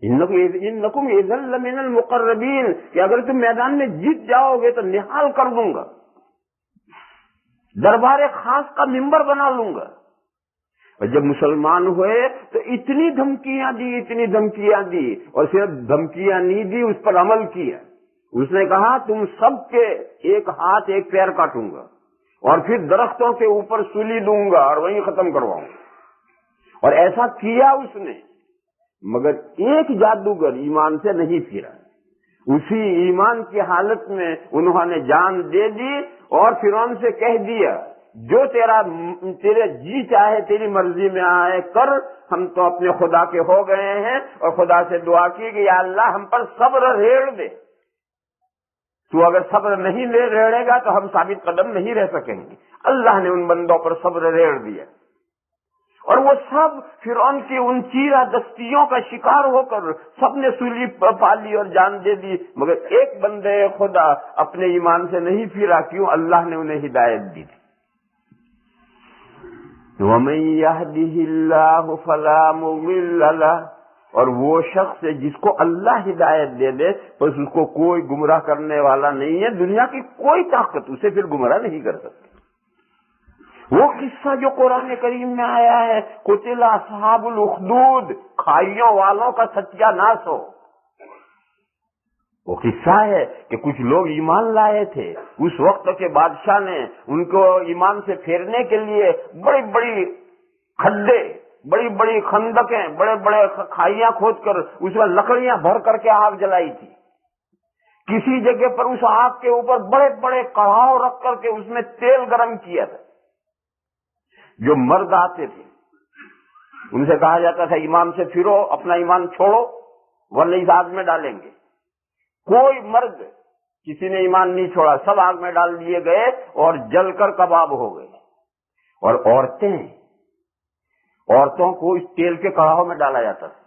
انکم اذا لمن المقربین، کہ اگر تم میدان میں جیت جاؤ گے تو نہال کر دوں گا، دربار خاص کا ممبر بنا لوں گا۔ اور جب مسلمان ہوئے تو اتنی دھمکیاں دی، اتنی دھمکیاں دی، اور صرف دھمکیاں نہیں دی، اس پر عمل کیا۔ اس نے کہا تم سب کے ایک ہاتھ ایک پیر کاٹوں گا، اور پھر درختوں کے اوپر سولی دوں گا اور وہیں ختم کرواؤں گا، اور ایسا کیا اس نے، مگر ایک جادوگر ایمان سے نہیں پھرا۔ اسی ایمان کی حالت میں انہوں نے جان دے دی، اور فرعون سے کہہ دیا جو تیرے جی چاہے تیری مرضی میں آئے کر، ہم تو اپنے خدا کے ہو گئے ہیں، اور خدا سے دعا کی کہ یا اللہ ہم پر صبر ریڑ دے، تو اگر صبر نہیں ریڑے گا تو ہم ثابت قدم نہیں رہ سکیں گے۔ اللہ نے ان بندوں پر صبر ریڑ دیا، اور وہ سب فرعون کی ان چیرہ دستیوں کا شکار ہو کر سب نے سولی پالی اور جان دے دی، مگر ایک بندے خدا اپنے ایمان سے نہیں پھرا۔ کیوں؟ اللہ نے انہیں ہدایت دی تھی۔ وَمَن يَهْدِهِ اللَّهُ فَلَا مُضِلَّ لَهُ، اور وہ شخص ہے جس کو اللہ ہدایت دے دے بس اس کو کوئی گمراہ کرنے والا نہیں ہے، دنیا کی کوئی طاقت اسے پھر گمراہ نہیں کر سکتی۔ وہ قصہ جو قرآن کریم میں آیا ہے، قتل اصحاب الاخدود، کھائیوں والوں کا ستیہ ناش ہو، وہ قصہ ہے کہ کچھ لوگ ایمان لائے تھے، اس وقت کے بادشاہ نے ان کو ایمان سے پھیرنے کے لیے بڑی بڑی کھڈے، بڑی بڑی خندقیں، بڑے بڑے کھائیاں کھود کر اس میں لکڑیاں بھر کر کے آگ جلائی تھی۔ کسی جگہ پر اس آگ کے اوپر بڑے بڑے کڑھاؤ رکھ کر کے اس میں تیل گرم کیا تھا۔ جو مرد آتے تھے ان سے کہا جاتا تھا ایمان سے پھرو، اپنا ایمان چھوڑو ورنہ اس آگ میں ڈالیں گے۔ کوئی مرد کسی نے ایمان نہیں چھوڑا، سب آگ میں ڈال دیے گئے اور جل کر کباب ہو گئے۔ اور عورتوں کو اس تیل کے کڑاہوں میں ڈالا جاتا تھا۔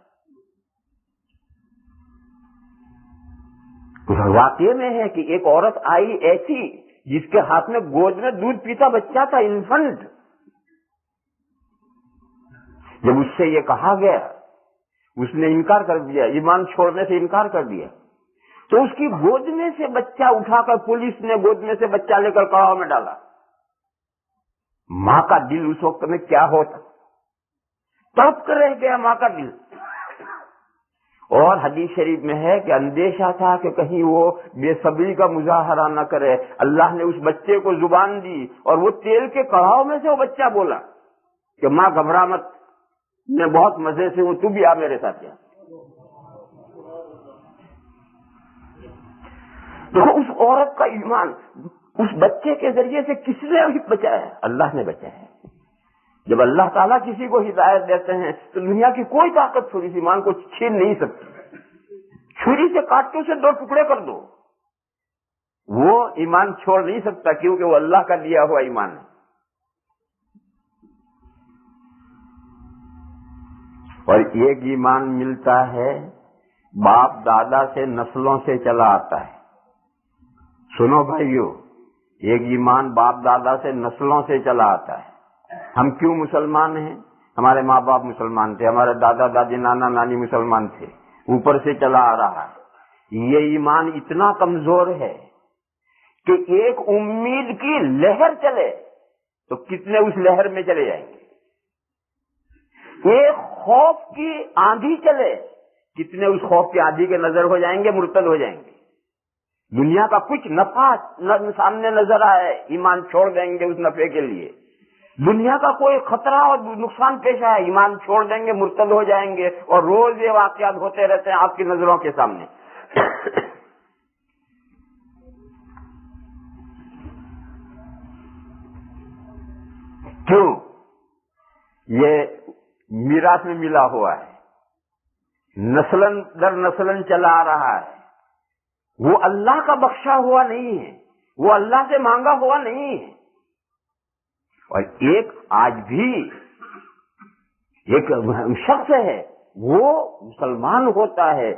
واقعے میں ہے کہ ایک عورت آئی ایسی جس کے ہاتھ میں گود میں دودھ پیتا بچہ تھا، انفنٹ۔ جب اس سے یہ کہا گیا اس نے انکار کر دیا، ایمان چھوڑنے سے انکار کر دیا، تو اس کی گود میں سے بچہ اٹھا کر پولیس نے گود میں سے بچہ لے کر کڑاہوں میں ڈالا۔ ماں کا دل اس وقت میں کیا ہوتا، تڑپ کر رہ گیا ماں کا دل۔ اور حدیث شریف میں ہے کہ اندیشہ تھا کہ کہیں وہ بے صبری کا مظاہرہ نہ کرے، اللہ نے اس بچے کو زبان دی، اور وہ تیل کے کڑاہوں میں سے وہ بچہ بولا کہ ماں گھبرا مت، میں بہت مزے سے ہوں، تو بھی آ میرے ساتھ۔ تو اس عورت کا ایمان اس بچے کے ذریعے سے کس نے بچایا؟ اللہ نے بچایا۔ جب اللہ تعالیٰ کسی کو ہدایت دیتے ہیں تو دنیا کی کوئی طاقت چھری سے ایمان کو چھین نہیں سکتی۔ چھری سے کاٹ کے اسے 2 ٹکڑے کر دو، وہ ایمان چھوڑ نہیں سکتا، کیونکہ وہ اللہ کا دیا ہوا ایمان ہے۔ اور ایک ایمان ملتا ہے باپ دادا سے، نسلوں سے چلا آتا ہے۔ سنو بھائیو، ایک ایمان باپ دادا سے نسلوں سے چلا آتا ہے۔ ہم کیوں مسلمان ہیں؟ ہمارے ماں باپ مسلمان تھے، ہمارے دادا دادی نانا نانی مسلمان تھے، اوپر سے چلا آ رہا ہے۔ یہ ایمان اتنا کمزور ہے کہ ایک امید کی لہر چلے تو کتنے اس لہر میں چلے جائیں گے، ایک خوف کی آندھی چلے کتنے اس خوف کی آندھی کے نظر ہو جائیں گے، مرتد ہو جائیں گے۔ دنیا کا کچھ نفع سامنے نظر آئے، ایمان چھوڑ دیں گے اس نفع کے لیے۔ دنیا کا کوئی خطرہ اور نقصان پیش آئے، ایمان چھوڑ دیں گے، مرتد ہو جائیں گے، اور روز یہ واقعات ہوتے رہتے ہیں آپ کی نظروں کے سامنے۔ کیوں؟ یہ میراث میں ملا ہوا ہے، نسلن در نسلن چلا آ رہا ہے، وہ اللہ کا بخشا ہوا نہیں ہے، وہ اللہ سے مانگا ہوا نہیں ہے۔ اور ایک آج بھی ایک شخص ہے، وہ مسلمان ہوتا ہے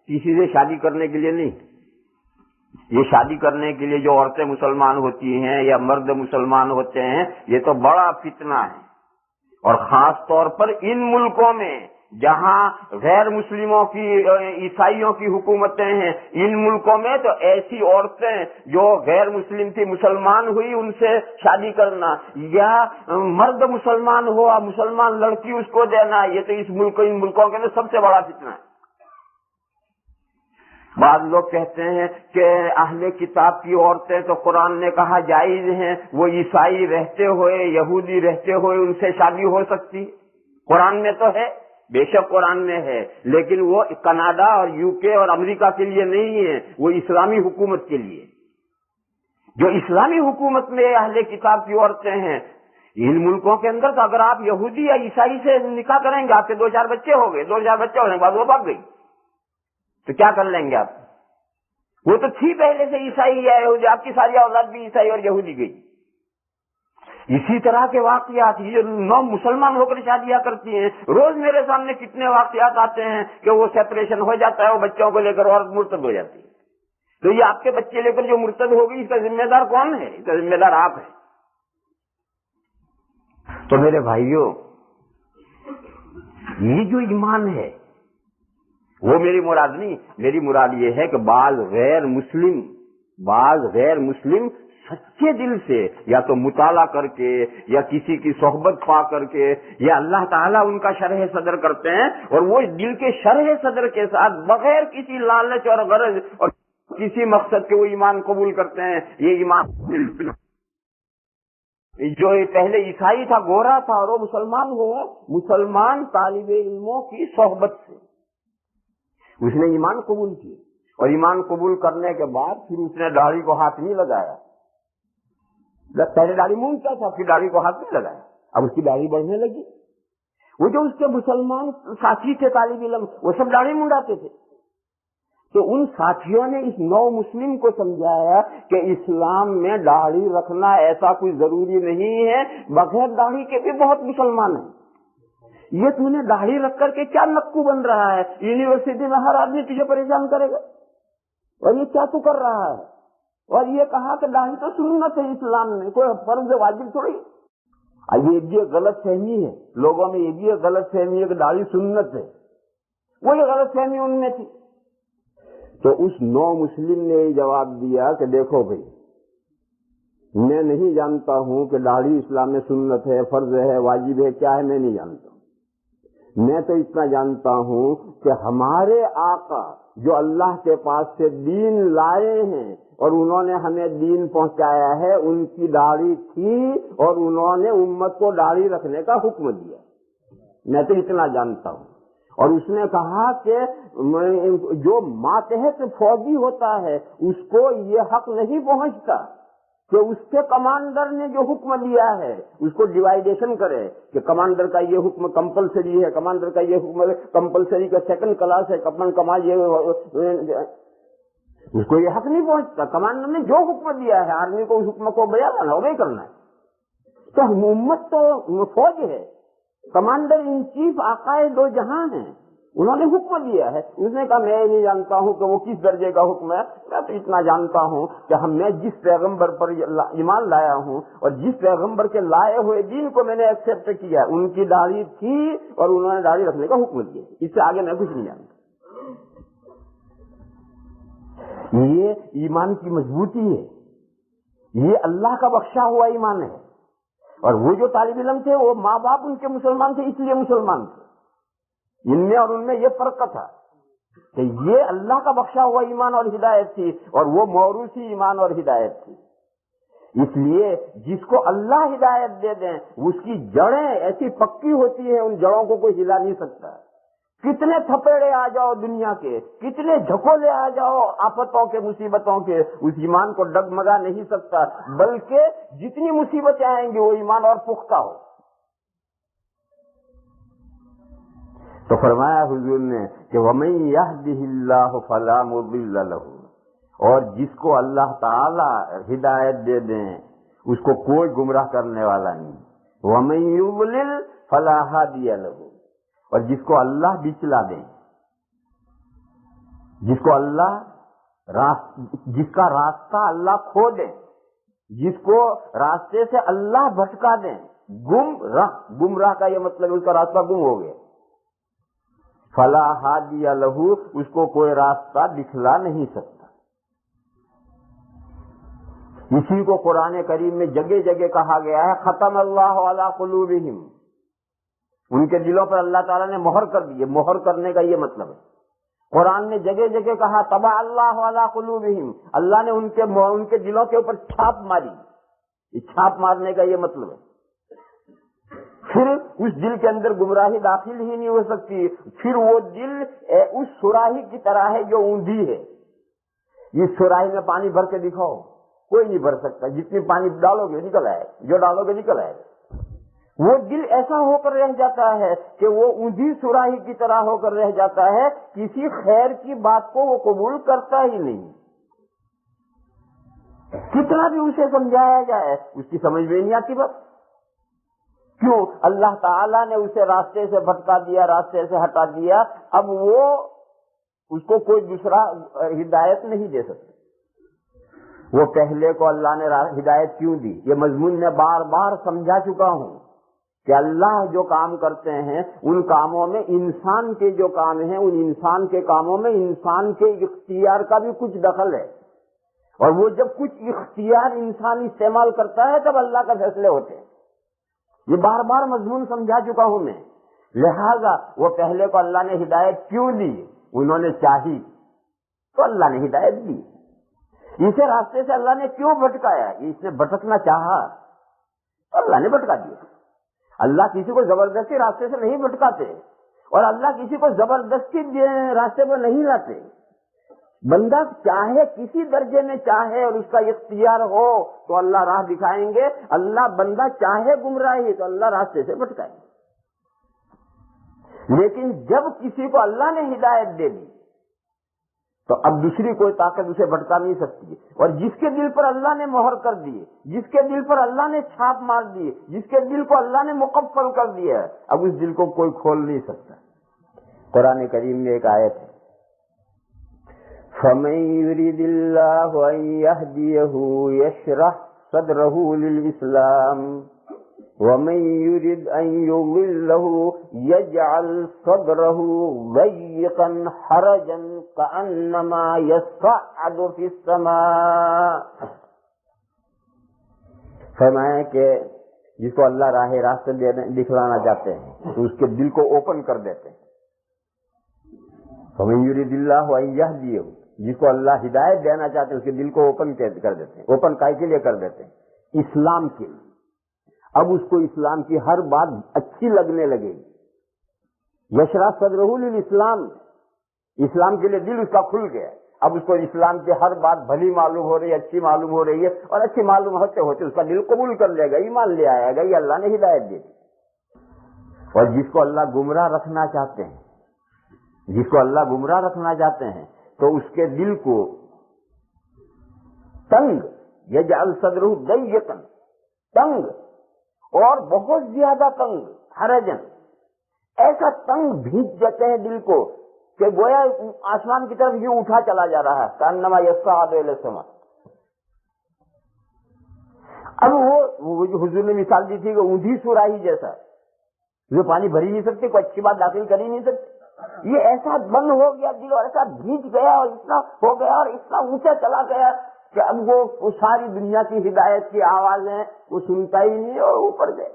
کسی سے شادی کرنے کے لیے نہیں۔ یہ شادی کرنے کے لیے جو عورتیں مسلمان ہوتی ہیں یا مرد مسلمان ہوتے ہیں، یہ تو بڑا فتنہ ہے۔ اور خاص طور پر ان ملکوں میں جہاں غیر مسلموں کی، عیسائیوں کی حکومتیں ہیں، ان ملکوں میں تو ایسی عورتیں جو غیر مسلم تھی مسلمان ہوئی، ان سے شادی کرنا، یا مرد مسلمان ہوا مسلمان لڑکی اس کو دینا، یہ تو ان ملکوں کے اندر سب سے بڑا فتنہ ہے۔ بعض لوگ کہتے ہیں کہ اہل کتاب کی عورتیں تو قرآن نے کہا جائز ہیں، وہ عیسائی رہتے ہوئے، یہودی رہتے ہوئے ان سے شادی ہو سکتی۔ قرآن میں تو ہے، بے شک قرآن میں ہے، لیکن وہ کینیڈا اور یو کے اور امریکہ کے لیے نہیں ہے، وہ اسلامی حکومت کے لیے۔ جو اسلامی حکومت میں اہل کتاب کی عورتیں ہیں، ان ملکوں کے اندر تو اگر آپ یہودی یا عیسائی سے نکاح کریں گے، آپ کے 2-4 بچے ہو گئے، 2-4 بچے ہونے کے بعد وہ بھاگ گئی تو کیا کر لیں گے آپ؟ وہ تو تھی پہلے سے عیسائی یا یہودی، آپ کی ساری اولاد بھی عیسائی اور یہودی گئی۔ اسی طرح کے واقعات یہ نو مسلمان ہو کر شادیاں کرتی ہیں، روز میرے سامنے کتنے واقعات آتے ہیں کہ وہ سیپریشن ہو جاتا ہے، وہ بچوں کو لے کر اور مرتد ہو جاتی ہے۔ تو یہ آپ کے بچے لے کر جو مرتد ہوگی، اس کا ذمہ دار کون ہے؟ اس کا ذمہ دار آپ ہیں۔ تو میرے بھائیوں، یہ جو ایمان ہے وہ میری مراد نہیں، میری مراد یہ ہے کہ بعض غیر مسلم سچے دل سے یا تو مطالعہ کر کے یا کسی کی صحبت پا کر کے یا اللہ تعالیٰ ان کا شرح صدر کرتے ہیں، اور وہ دل کے شرح صدر کے ساتھ بغیر کسی لالچ اور غرض اور کسی مقصد کے وہ ایمان قبول کرتے ہیں۔ یہ ایمان جو پہلے عیسائی تھا، گورا تھا، اور وہ مسلمان ہوا، مسلمان طالب علموں کی صحبت سے اس نے ایمان قبول کی، اور ایمان قبول کرنے کے بعد پھر اس نے داڑھی کو ہاتھ نہیں لگایا۔ پہلے داڑھی مونڈتا تھا، پھر داڑھی کو ہاتھ نہیں لگایا، اب اس کی داڑھی بڑھنے لگی۔ وہ جو اس کے مسلمان ساتھی تھے طالب علم، وہ سب داڑھی منڈاتے تھے، تو ان ساتھیوں نے اس نو مسلم کو سمجھایا کہ اسلام میں داڑھی رکھنا ایسا کوئی ضروری نہیں ہے، بغیر داڑھی کے بھی بہت مسلمان ہیں۔ یہ تو نے داڑھی رکھ کر کے کیا نکو بن رہا ہے؟ یونیورسٹی میں ہر آدمی تجھے پریشان کرے گا، اور یہ کیا تو کر رہا ہے؟ اور یہ کہا کہ داڑھی تو سنت ہے اسلام میں، کوئی فرض واجب تھوڑی۔ یہ بھی ایک غلط فہمی ہے لوگوں میں، یہ بھی ایک غلط فہمی ہے کہ داڑھی سنت ہے، وہی غلط فہمی ان میں تھی۔ تو اس نو مسلم نے جواب دیا کہ دیکھو بھائی، میں نہیں جانتا ہوں کہ داڑھی اسلام میں سنت ہے، فرض ہے، واجب ہے، کیا ہے، میں نہیں جانتا ہوں۔ میں تو اتنا جانتا ہوں کہ ہمارے آقا جو اللہ کے پاس سے دین لائے ہیں اور انہوں نے ہمیں دین پہنچایا ہے، ان کی داڑھی تھی اور انہوں نے امت کو داڑھی رکھنے کا حکم دیا، میں تو اتنا جانتا ہوں۔ اور اس نے کہا کہ جو ماتحت فوجی ہوتا ہے اس کو یہ حق نہیں پہنچتا کہ اس کے کمانڈر نے جو حکم دیا ہے اس کو ڈیوائیڈیشن کرے کہ کمانڈر کا یہ حکم کمپلسری ہے، کمانڈر کا یہ حکم کمپلسری کا سیکنڈ کلاس ہے، کمانڈ یہ اس کو یہ حق نہیں پہنچتا۔ کمانڈر نے جو حکم دیا ہے آرمی کو اس حکم کو بیان کرنا وہی کرنا ہے۔ تو امت تو فوج ہے، کمانڈر ان چیف آقائے دو جہاں ہیں، انہوں نے حکم دیا ہے. اس نے کہا میں نہیں جانتا ہوں کہ وہ کس درجے کا حکم ہے, میں تو اتنا جانتا ہوں کہ میں جس پیغمبر پر ایمان لایا ہوں اور جس پیغمبر کے لائے ہوئے دین کو میں نے ایکسپٹ کیا, ان کی داڑھی تھی اور انہوں نے داڑھی رکھنے کا حکم دیا. اس سے آگے میں کچھ نہیں جانتا. یہ ایمان کی مضبوطی ہے, یہ اللہ کا بخشا ہوا ایمان ہے. اور وہ جو طالب علم تھے وہ ماں باپ ان کے مسلمان تھے, اس لیے مسلمان تھے. ان میں اور ان میں یہ فرق تھا کہ یہ اللہ کا بخشا ہوا ایمان اور ہدایت تھی, اور وہ موروثی ایمان اور ہدایت تھی. اس لیے جس کو اللہ ہدایت دے دیں اس کی جڑیں ایسی پکی ہوتی ہیں, ان جڑوں کو کوئی ہلا نہیں سکتا. کتنے تھپیڑے آ جاؤ دنیا کے, کتنے جھکولے آ جاؤ آفتوں کے مصیبتوں کے, اس ایمان کو ڈگمگا نہیں سکتا, بلکہ جتنی مصیبتیں آئیں گی وہ ایمان اور پختہ ہو. تو فرمایا حضور نے کہ وَمَن يَهْدِهِ اللَّهُ فَلَا مُضِلَّ لَهُ, اور جس کو اللہ تعالی ہدایت دے دیں اس کو کوئی گمراہ کرنے والا نہیں. وَمَن يُضْلِلْ فَلَا هَادِيَ لَهُ, اور جس کو اللہ بچلا دیں, جس کو اللہ جس کا راستہ اللہ کھو دیں, جس کو راستے سے اللہ بھٹکا دیں, گمراہ کا یہ مطلب اس کا راستہ گم ہو گیا. فلا ہادی لہو, اس کو کوئی راستہ دکھلا نہیں سکتا. اسی کو قرآن کریم میں جگہ جگہ کہا گیا ہے ختم اللہ علی قلوبہم, ان کے دلوں پر اللہ تعالیٰ نے مہر کر دی. مہر کرنے کا یہ مطلب ہے. قرآن نے جگہ جگہ کہا طبع اللہ علی قلوبہم, اللہ نے ان کے دلوں کے اوپر چھاپ ماری. چھاپ مارنے کا یہ مطلب ہے. پھر اس دل کے اندر گمراہی داخل ہی نہیں ہو سکتی. پھر وہ دل اس سراہی کی طرح ہے جو اوندھی ہے. اس سراہی میں پانی بھر کے دکھاؤ, کوئی نہیں بھر سکتا. جتنی پانی ڈالو گے نکل آئے, جو ڈالو گے نکل آئے. وہ دل ایسا ہو کر رہ جاتا ہے کہ وہ اوندھی سراہی کی طرح ہو کر رہ جاتا ہے, کسی خیر کی بات کو وہ قبول کرتا ہی نہیں. کتنا بھی اسے سمجھایا جائے اس کی سمجھ میں نہیں آتی بات. کیوں؟ اللہ تعالیٰ نے اسے راستے سے بھٹکا دیا, راستے سے ہٹا دیا. اب وہ اس کو کوئی دوسرا ہدایت نہیں دے سکتا. وہ پہلے کو اللہ نے ہدایت کیوں دی, یہ مضمون میں بار بار سمجھا چکا ہوں کہ اللہ جو کام کرتے ہیں ان کاموں میں انسان کے جو کام ہیں, ان انسان کے کاموں میں انسان کے اختیار کا بھی کچھ دخل ہے. اور وہ جب کچھ اختیار انسان استعمال کرتا ہے تب اللہ کا فیصلے ہوتے ہیں. یہ بار بار مضمون سمجھا چکا ہوں میں. لہذا وہ پہلے کو اللہ نے ہدایت کیوں دی, انہوں نے چاہی تو اللہ نے ہدایت دی. اسے راستے سے اللہ نے کیوں بھٹکایا, اس نے بھٹکنا چاہا تو اللہ نے بھٹکا دیا. اللہ کسی کو زبردستی راستے سے نہیں بھٹکاتے, اور اللہ کسی کو زبردستی راستے پر نہیں لاتے. بندہ چاہے کسی درجے میں چاہے اور اس کا اختیار ہو تو اللہ راہ دکھائیں گے. اللہ بندہ چاہے گمراہی تو اللہ راستے سے بھٹکائیں گے. لیکن جب کسی کو اللہ نے ہدایت دے دی تو اب دوسری کوئی طاقت اسے بھٹکا نہیں سکتی. اور جس کے دل پر اللہ نے مہر کر دی, جس کے دل پر اللہ نے چھاپ مار دی, جس کے دل کو اللہ نے مقفل کر دیا, اب اس دل کو کوئی کھول نہیں سکتا. قرآن کریم میں ایک آیت ہے فَمَن يُرِدِ اللَّهُ أَن يَهْدِيَهُ يَشْرَحْ صَدْرَهُ لِلْإِسْلَامِ وَمَن يُرِدْ أَن يُضِلَّهُ يَجْعَلْ صَدْرَهُ ضَيِّقًا حَرَجًا كَأَنَّمَا يَصَّعَّدُ فِي السَّمَاءِ. فرمایا کہ جس کو اللہ راہ راست دکھلانا چاہتے ہیں تو اس کے دل کو اوپن کر دیتے ہیں. فَمَن يُرِدِ اللَّهُ أَن يَهْدِيَهُ, جس کو اللہ ہدایت دینا چاہتے ہیں اس کے دل کو اوپن کر دیتے ہیں. اوپن کائے کے لیے کر دیتے ہیں؟ اسلام کے لیے. اب اس کو اسلام کی ہر بات اچھی لگنے لگے گی. یشرح صدرہ للاسلام, اسلام کے لیے دل اس کا کھل گیا. اب اس کو اسلام کی ہر بات بھلی معلوم ہو رہی ہے, اچھی معلوم ہو رہی ہے, اور اچھی معلوم ہوتے ہوتے اس کا دل قبول کر لے گا, ایمان لے آئے گا, یہ اللہ نے ہدایت دی. اور جس کو اللہ گمراہ رکھنا چاہتے ہیں, جس کو اللہ گمراہ رکھنا چاہتے ہیں تو اس کے دل کو تنگ, یجعل صدرہ ضیقا, تنگ اور بہت زیادہ تنگ, حرجن, ایسا تنگ بھیج دیتے ہیں دل کو کہ گویا آسمان کی طرف یوں اٹھا چلا جا رہا ہے، کانما یصعد الی السماء۔ اب وہ جو حضور نے مثال دی تھی کہ اونھی سوراہی جیسا، جو پانی بھر ہی نہیں سکتے، کوئی اچھی بات داخل کر ہی نہیں سکتے، یہ ایسا بند ہو گیا دل، اور ایسا بھیج گیا اور اتنا ہو گیا اور اتنا اونچا چلا گیا کہ اب وہ ساری دنیا کی ہدایت کی آوازیں وہ سنتا ہی نہیں اور اوپر گئے۔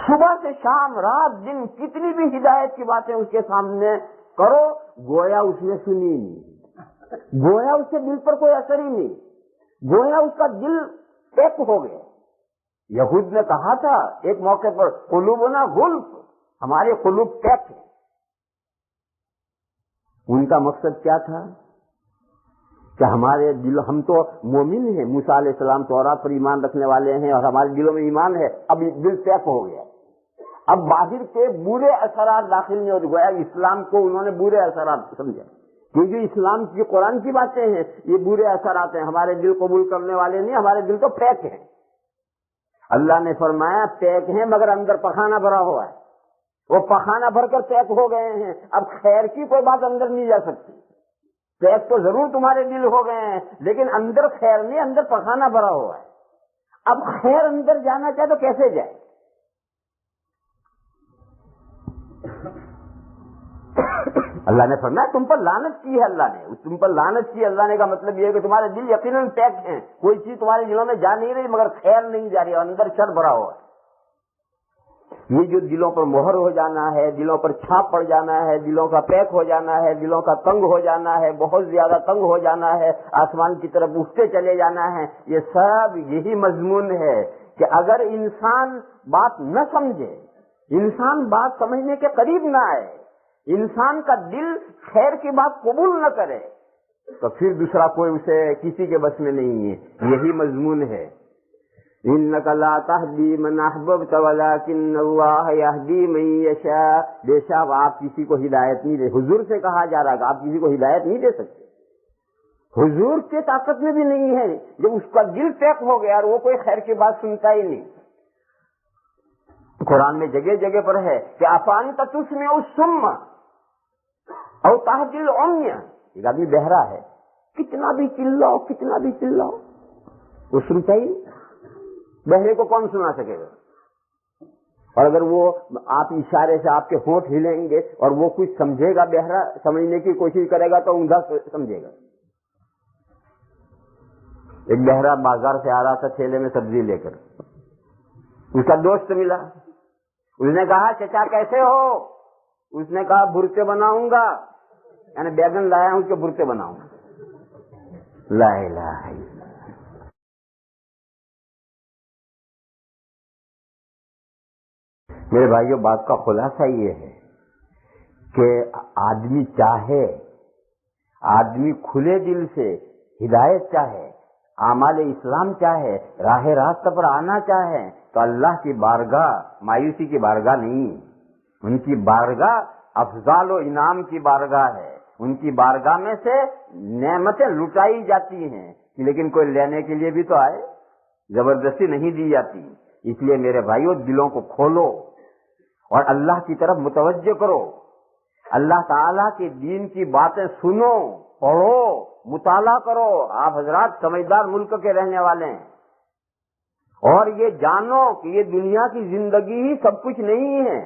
صبح سے شام رات دن کتنی بھی ہدایت کی باتیں اس کے سامنے کرو، گویا اس نے سنی نہیں، گویا اس کے دل پر کوئی اثر ہی نہیں، گویا اس کا دل پیک ہو گیا۔ یہود نے کہا تھا ایک موقع پر، قلوبنا غلف، ہمارے قلوب پیک ہیں۔ ان کا مقصد کیا تھا کہ ہمارے دل، ہم تو مومن ہیں، موسیٰ علیہ السلام تورات پر ایمان رکھنے والے ہیں اور ہمارے دلوں میں ایمان ہے، اب دل پیک ہو گیا، اب باہر کے برے اثرات داخل نہیں ہوتے، گویا اسلام کو انہوں نے برے اثرات سمجھا، کیونکہ اسلام کی قرآن کی باتیں ہیں، یہ برے اثرات ہیں، ہمارے دل قبول کرنے والے نہیں، ہمارے دل تو پیک ہیں۔ اللہ نے فرمایا پیک ہیں مگر اندر پخانہ بھرا ہوا ہے، وہ پخانہ بھر کر پیک ہو گئے ہیں، اب خیر کی کوئی بات اندر نہیں جا سکتی۔ پیک تو ضرور تمہارے دل ہو گئے ہیں لیکن اندر خیر نہیں، اندر پخانہ بھرا ہوا ہے، اب خیر اندر جانا چاہے تو کیسے جائے؟ اللہ نے فرمایا تم پر لعنت کی ہے، اللہ نے تم پر لعنت کی، اللہ نے کا مطلب یہ ہے کہ تمہارے دل یقیناً پیک ہیں، کوئی چیز تمہارے دلوں میں جا نہیں رہی مگر خیر نہیں جا رہی، اندر شر بھرا ہوا ہے۔ یہ جو دلوں پر مہر ہو جانا ہے، دلوں پر چھاپ پڑ جانا ہے، دلوں کا پیک ہو جانا ہے، دلوں کا تنگ ہو جانا ہے، بہت زیادہ تنگ ہو جانا ہے، آسمان کی طرف اٹھتے چلے جانا ہے، یہ سب یہی مضمون ہے کہ اگر انسان بات نہ سمجھے، انسان بات سمجھنے کے قریب نہ آئے، انسان کا دل خیر کی بات قبول نہ کرے، تو پھر دوسرا کوئی اسے کسی کے بس میں نہیں ہے، یہی مضمون ہے۔ انک لا تہدی من احببت ولکن اللہ یہدی من یشاء، بے شک آپ کسی کو ہدایت نہیں دے، حضور سے کہا جا رہا ہے کہ آپ کسی کو ہدایت نہیں دے سکتے، حضور کے طاقت میں بھی نہیں ہے، جب اس کا دل پیک ہو گیا اور وہ کوئی خیر کی بات سنتا ہی نہیں۔ قرآن میں جگہ جگہ پر ہے کہ افانت تسمع الصم او تہدی العمی، ایک آدمی بہرا ہے، کتنا بھی چلاؤ کتنا بھی چلاؤ وہ سنتا ہی نہیں، بہرے کو کون سنا سکے گا؟ اور اگر وہ آپ اشارے سے آپ کے ہونٹ ہلیں گے اور وہ کچھ سمجھے گا، بہرا سمجھنے کی کوشش کرے گا تو اونگا سمجھے گا۔ ایک بہرا بازار سے آ رہا تھا ٹھیلے میں سبزی لے کر، اس کا دوست ملا، اس نے کہا چچا کیسے ہو؟ اس نے کہا بھرتے بناؤں گا، یعنی بیگن لایا ہوں اس کے بھرتے بناؤں گا۔ لا الہ الا اللہ۔ میرے بھائیوں، بات کا خلاصہ یہ ہے کہ آدمی چاہے، آدمی کھلے دل سے ہدایت چاہے، اعمال اسلام چاہے، راہ راست پر آنا چاہے تو اللہ کی بارگاہ مایوسی کی بارگاہ نہیں، ان کی بارگاہ افضال و انعام کی بارگاہ ہے، ان کی بارگاہ میں سے نعمتیں لٹائی جاتی ہیں، لیکن کوئی لینے کے لیے بھی تو آئے، زبردستی نہیں دی جاتی۔ اس لیے میرے بھائیوں دلوں کو کھولو اور اللہ کی طرف متوجہ کرو، اللہ تعالیٰ کے دین کی باتیں سنو، پڑھو، مطالعہ کرو۔ آپ حضرات سمجھدار ملک کے رہنے والے ہیں اور یہ جانو کہ یہ دنیا کی زندگی ہی سب کچھ نہیں ہے،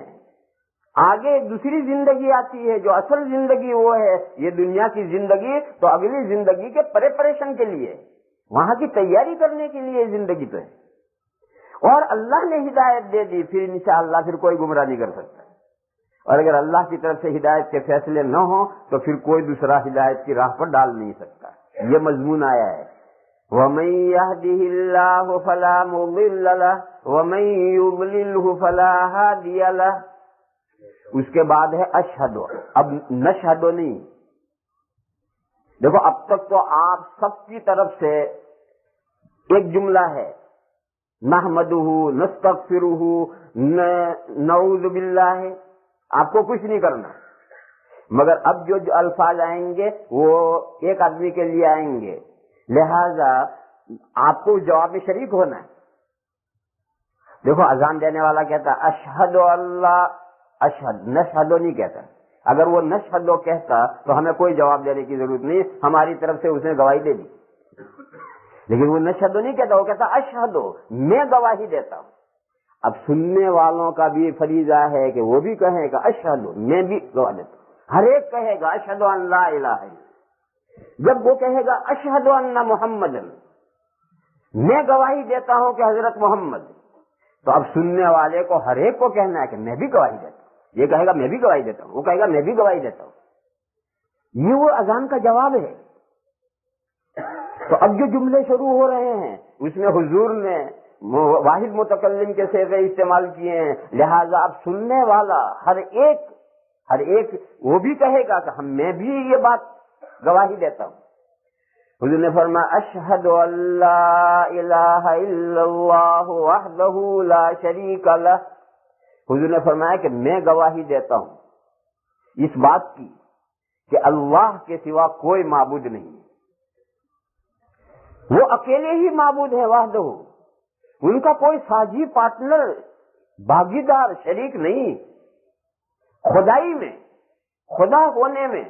آگے دوسری زندگی آتی ہے جو اصل زندگی وہ ہے، یہ دنیا کی زندگی تو اگلی زندگی کے پریپریشن کے لیے، وہاں کی تیاری کرنے کے لیے زندگی تو ہے، اور اللہ نے ہدایت دے دی، پھر انشاءاللہ پھر کوئی گمراہ نہیں کر سکتا، اور اگر اللہ کی طرف سے ہدایت کے فیصلے نہ ہوں تو پھر کوئی دوسرا ہدایت کی راہ پر ڈال نہیں سکتا۔ یہ مضمون آیا ہے وَمَن يَهْدِهِ اللَّهُ فَلَا مُضِلَّ لَهُ وَمَن يُضْلِلْهُ فَلَا هَادِيَ لَهُ۔ اس کے بعد ہے اشہد، اب نشہد نہیں۔ دیکھو اب تک تو آپ سب کی طرف سے ایک جملہ ہے، نحمدہ نستغفرہ نعوذ باللہ، آپ کو کچھ نہیں کرنا، مگر اب جو الفاظ آئیں گے وہ ایک آدمی کے لیے آئیں گے، لہذا آپ کو جواب میں شریک ہونا ہے۔ دیکھو اذان دینے والا کہتا اشہد اللہ، اشہد، نشہدو نہیں کہتا. اگر وہ نشہدو کہتا تو ہمیں کوئی جواب دینے کی ضرورت نہیں، ہماری طرف سے اس نے گواہی دے دی. لیکن وہ نشہدو نہیں کہتا، وہ کہتا اشہدو، میں گواہی دیتا ہوں. اب سننے والوں کا بھی فریضہ ہے کہ وہ بھی کہیں گا اشہدو، میں بھی گواہ دیتا ہوں. ہر ایک کہے گا اشہد ان لا الہ الا اللہ. جب وہ کہے گا اشہد ان محمد، میں گواہی دیتا ہوں کہ حضرت محمد، تو اب سننے والے کو ہر ایک کو کہنا ہے کہ میں بھی گواہی دیتا ہوں. یہ کہے گا میں بھی گواہی دیتا ہوں، وہ کہے گا میں بھی گواہی دیتا ہوں. یہ وہ اذان کا جواب ہے. تو اب جو جملے شروع ہو رہے ہیں اس میں حضور نے واحد متکلم کے صیغے استعمال کیے ہیں، لہذا اب سننے والا ہر ایک وہ بھی کہے گا کہ میں بھی یہ بات گواہی دیتا ہوں. حضور نے فرمایا اشہد ان لا الہ الا اللہ وحدہ لا شریک لہ. حضور نے فرمایا کہ میں گواہی دیتا ہوں اس بات کی کہ اللہ کے سوا کوئی معبود نہیں، وہ اکیلے ہی معبود ہے وحدہ، ان کا کوئی ساجی پارٹنر بھاگیدار شریک نہیں. خدائی میں، خدا ہونے میں،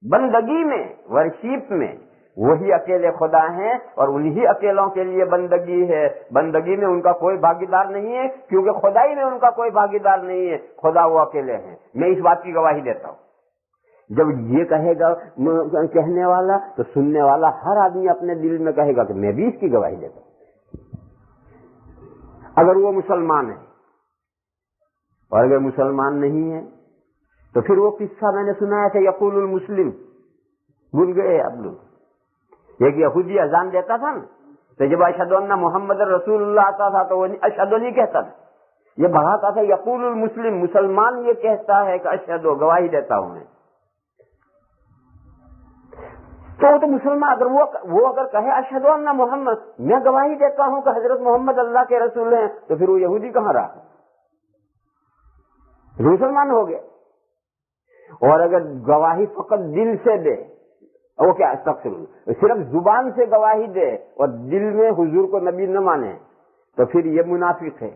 بندگی میں، ورشپ میں وہی اکیلے خدا ہیں اور انہی اکیلوں کے لیے بندگی ہے. بندگی میں ان کا کوئی بھاگیدار نہیں ہے کیونکہ خدائی میں ان کا کوئی بھاگیدار نہیں ہے، خدا وہ اکیلے ہیں. میں اس بات کی گواہی دیتا ہوں. جب یہ کہے گا کہنے والا تو سننے والا ہر آدمی اپنے دل میں کہے گا کہ میں بھی اس کی گواہی دیتا ہوں. اگر وہ مسلمان ہے، اور اگر مسلمان نہیں ہے تو پھر وہ قصہ میں نے سنایا تھا یقول المسلم، بھول گئے آپ لوگ. ایک یہودی اذان دیتا تھا نا، تو جب اشہد ان محمد رسول اللہ آتا تھا تو وہ اشہد نہیں کہتا تھا، یہ بڑھاتا تھا یقول المسلم، مسلمان یہ کہتا ہے کہ اشہد، گواہی دیتا ہوں میں. تو مسلمان اگر وہ اگر کہے اشہد ان محمد، میں گواہی دیتا ہوں کہ حضرت محمد اللہ کے رسول ہیں، تو پھر وہ یہودی کہاں رہا؟ مسلمان ہو گئے. اور اگر گواہی فقط دل سے دے، وہ کیا استغفر، صرف زبان سے گواہی دے اور دل میں حضور کو نبی نہ مانے، تو پھر یہ منافق ہے،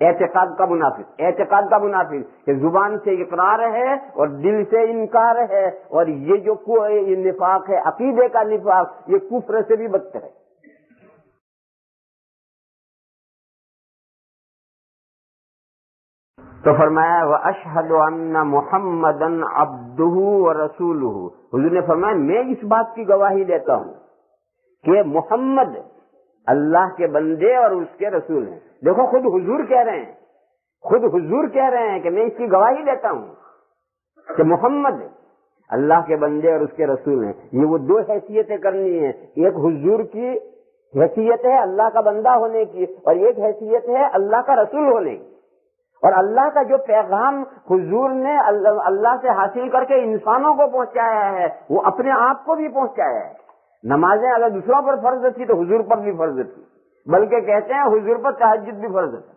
اعتقاد کا منافق کہ زبان سے اقرار ہے اور دل سے انکار ہے. اور یہ جو یہ نفاق ہے، عقیدے کا نفاق، یہ کفر سے بھی بدتر ہے. تو فرمایا وَأَشْهَدُ أَنَّ مُحَمَّدًا عَبْدُهُ وَرَسُولُهُ. حضور نے فرمایا میں اس بات کی گواہی دیتا ہوں کہ محمد اللہ کے بندے اور اس کے رسول ہیں. دیکھو خود حضور کہہ رہے ہیں کہ میں اس کی گواہی دیتا ہوں کہ محمد اللہ کے بندے اور اس کے رسول ہیں. یہ وہ دو حیثیتیں کرنی ہیں، ایک حضور کی حیثیت ہے اللہ کا بندہ ہونے کی، اور ایک حیثیت ہے اللہ کا رسول ہونے کی. اور اللہ کا جو پیغام حضور نے اللہ سے حاصل کر کے انسانوں کو پہنچایا ہے وہ اپنے آپ کو بھی پہنچایا ہے. نمازیں اگر دوسروں پر فرض تھی تو حضور پر بھی فرض تھی، بلکہ کہتے ہیں حضور پر تہجد بھی فرض تھا.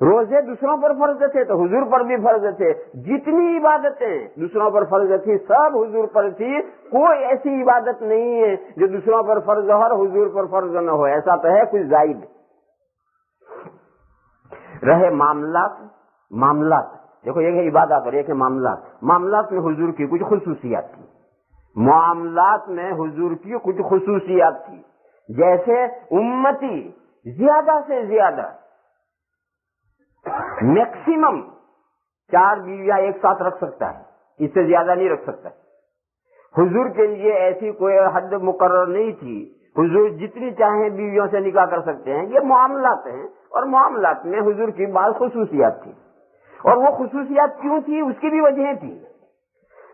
روزے دوسروں پر فرض تھے تو حضور پر بھی فرض تھے. جتنی عبادتیں دوسروں پر فرض تھی سب حضور پر تھی. کوئی ایسی عبادت نہیں ہے جو دوسروں پر فرض ہو اور حضور پر فرض نہ ہو. ایسا تو ہے کچھ زائد. رہے معاملات دیکھو، ایک ہے عبادت اور ایک ہے معاملات میں حضور کی کچھ خصوصیات تھی. معاملات میں حضور کی کچھ خصوصیات تھی، جیسے امتی زیادہ سے زیادہ میکسیمم 4 بیویاں ایک ساتھ رکھ سکتا ہے، اس سے زیادہ نہیں رکھ سکتا. حضور کے لیے ایسی کوئی حد مقرر نہیں تھی. حضور جتنی چاہیں بیویوں سے نکاح کر سکتے ہیں. یہ معاملات ہیں، اور معاملات میں حضور کی بعض خصوصیات تھی. اور وہ خصوصیات کیوں تھی اس کی بھی وجہیں تھی.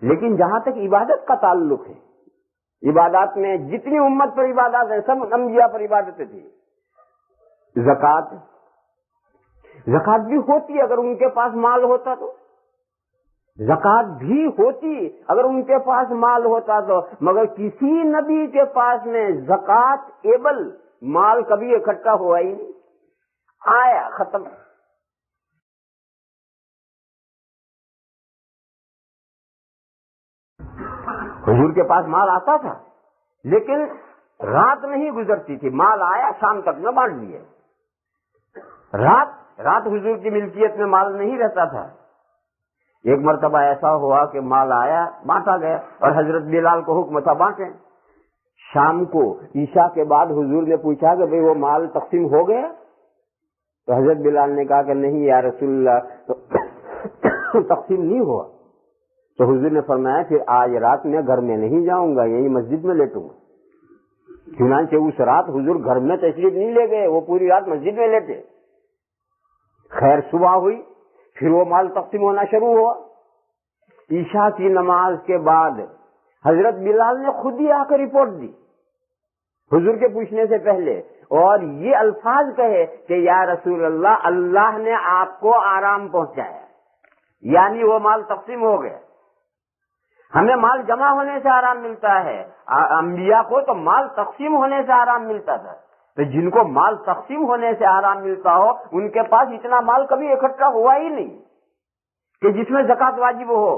لیکن جہاں تک عبادت کا تعلق ہے، عبادات میں جتنی امت پر عبادات ہیں سب انبیاء پر عبادتیں تھی. زکات بھی ہوتی اگر ان کے پاس مال ہوتا تو، زکات بھی ہوتی اگر ان کے پاس مال ہوتا تو، مگر کسی نبی کے پاس میں زکات ایبل مال کبھی اکٹھا ہوا ہی نہیں. آیا ختم. حضور کے پاس مال آتا تھا لیکن رات نہیں گزرتی تھی، مال آیا شام تک نہ بانٹ دیے. رات حضور کی ملکیت میں مال نہیں رہتا تھا. ایک مرتبہ ایسا ہوا کہ مال آیا, بانٹا گیا, اور حضرت بلال کو حکم تھا بانٹیں. شام کو عشاء کے بعد حضور نے پوچھا کہ بھئی وہ مال تقسیم ہو گیا؟ تو حضرت بلال نے کہا کہ نہیں یا رسول اللہ, تو تقسیم نہیں ہوا. تو حضور نے فرمایا پھر آج رات میں گھر میں نہیں جاؤں گا, یہی مسجد میں لیٹوں گا. چنانچہ اس رات حضور گھر میں تشریف نہیں لے گئے, وہ پوری رات مسجد میں لیٹے. خیر صبح ہوئی, پھر وہ مال تقسیم ہونا شروع ہوا. عشاء کی نماز کے بعد حضرت بلال نے خود ہی آ کر رپورٹ دی حضور کے پوچھنے سے پہلے, اور یہ الفاظ کہے کہ یا رسول اللہ, اللہ نے آپ کو آرام پہنچایا, یعنی وہ مال تقسیم ہو گیا. ہمیں مال جمع ہونے سے آرام ملتا ہے, انبیاء کو تو مال تقسیم ہونے سے آرام ملتا تھا. تو جن کو مال تقسیم ہونے سے آرام ملتا ہو, ان کے پاس اتنا مال کبھی اکٹھا ہوا ہی نہیں کہ جس میں زکوٰۃ واجب ہو.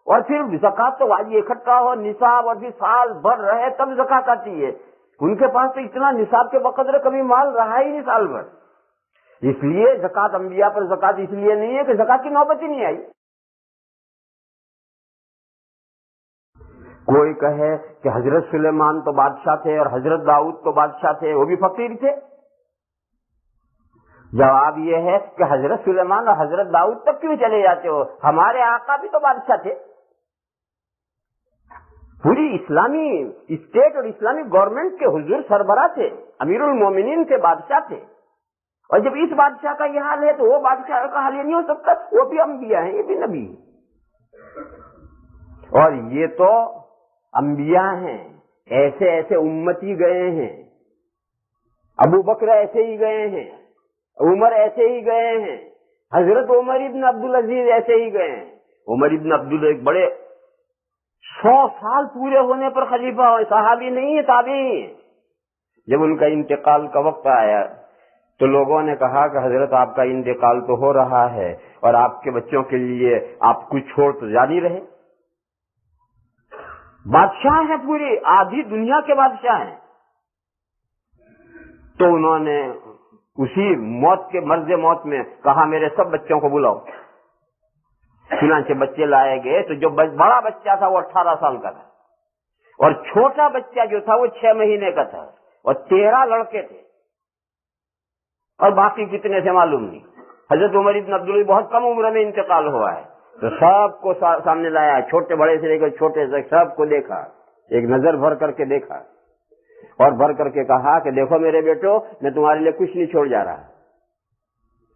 اور پھر زکوٰۃ تو واجب اکٹھا ہو, نصاب, اور پھر سال بھر رہے تب زکوٰۃ آتی ہے. ان کے پاس تو اتنا نصاب کے بقدر کبھی مال رہا ہی نہیں سال بھر. اس لیے زکوٰۃ انبیاء پر زکوٰۃ اس لیے نہیں ہے کہ زکوٰۃ کی نوبت ہی نہیں آئی. کوئی کہے کہ حضرت سلیمان تو بادشاہ تھے اور حضرت داؤد تو بادشاہ تھے, وہ بھی فقیر تھے. جواب یہ ہے کہ حضرت سلیمان اور حضرت داؤد تک کیوں چلے جاتے ہو, ہمارے آقا بھی تو بادشاہ تھے. پوری اسلامی اسٹیٹ اور اسلامی گورنمنٹ کے حضور سربراہ تھے, امیر المومنین کے بادشاہ تھے. اور جب اس بادشاہ کا یہ حال ہے تو وہ بادشاہ کا حال یہ نہیں ہو سکتا. وہ بھی انبیاء ہیں, یہ بھی نبی. اور یہ تو انبیاء ہیں, ایسے ایسے امتی گئے ہیں. ابو بکر ایسے ہی گئے ہیں, عمر ایسے ہی گئے ہیں, حضرت عمر ابن عبدالعزیز ایسے ہی گئے ہیں. عمر ابن عبدالعزیز ایک بڑے 100 سال پورے ہونے پر خلیفہ ہوئے, صحابی نہیں ہے, تابعی ہیں. جب ان کا انتقال کا وقت آیا تو لوگوں نے کہا کہ حضرت آپ کا انتقال تو ہو رہا ہے اور آپ کے بچوں کے لیے آپ کچھ چھوڑ تو جاری رہے. بادشاہ ہیں, پوری آدھی دنیا کے بادشاہ ہیں. تو انہوں نے اسی موت کے مرض موت میں کہا میرے سب بچوں کو بلاؤ. چنانچہ بچے لائے گئے تو جو بڑا بچہ تھا وہ 18 سال کا تھا, اور چھوٹا بچہ جو تھا وہ 6 مہینے کا تھا, اور 13 لڑکے تھے, اور باقی کتنے سے معلوم نہیں. حضرت عمر ابن عبدالعزیز بہت کم عمر میں انتقال ہوا ہے. تو سب کو سامنے لایا, چھوٹے بڑے سے لے کر چھوٹے سے سب کو دیکھا, ایک نظر بھر کر کے دیکھا, اور بھر کر کے کہا کہ دیکھو میرے بیٹو, میں تمہارے لیے کچھ نہیں چھوڑ جا رہا.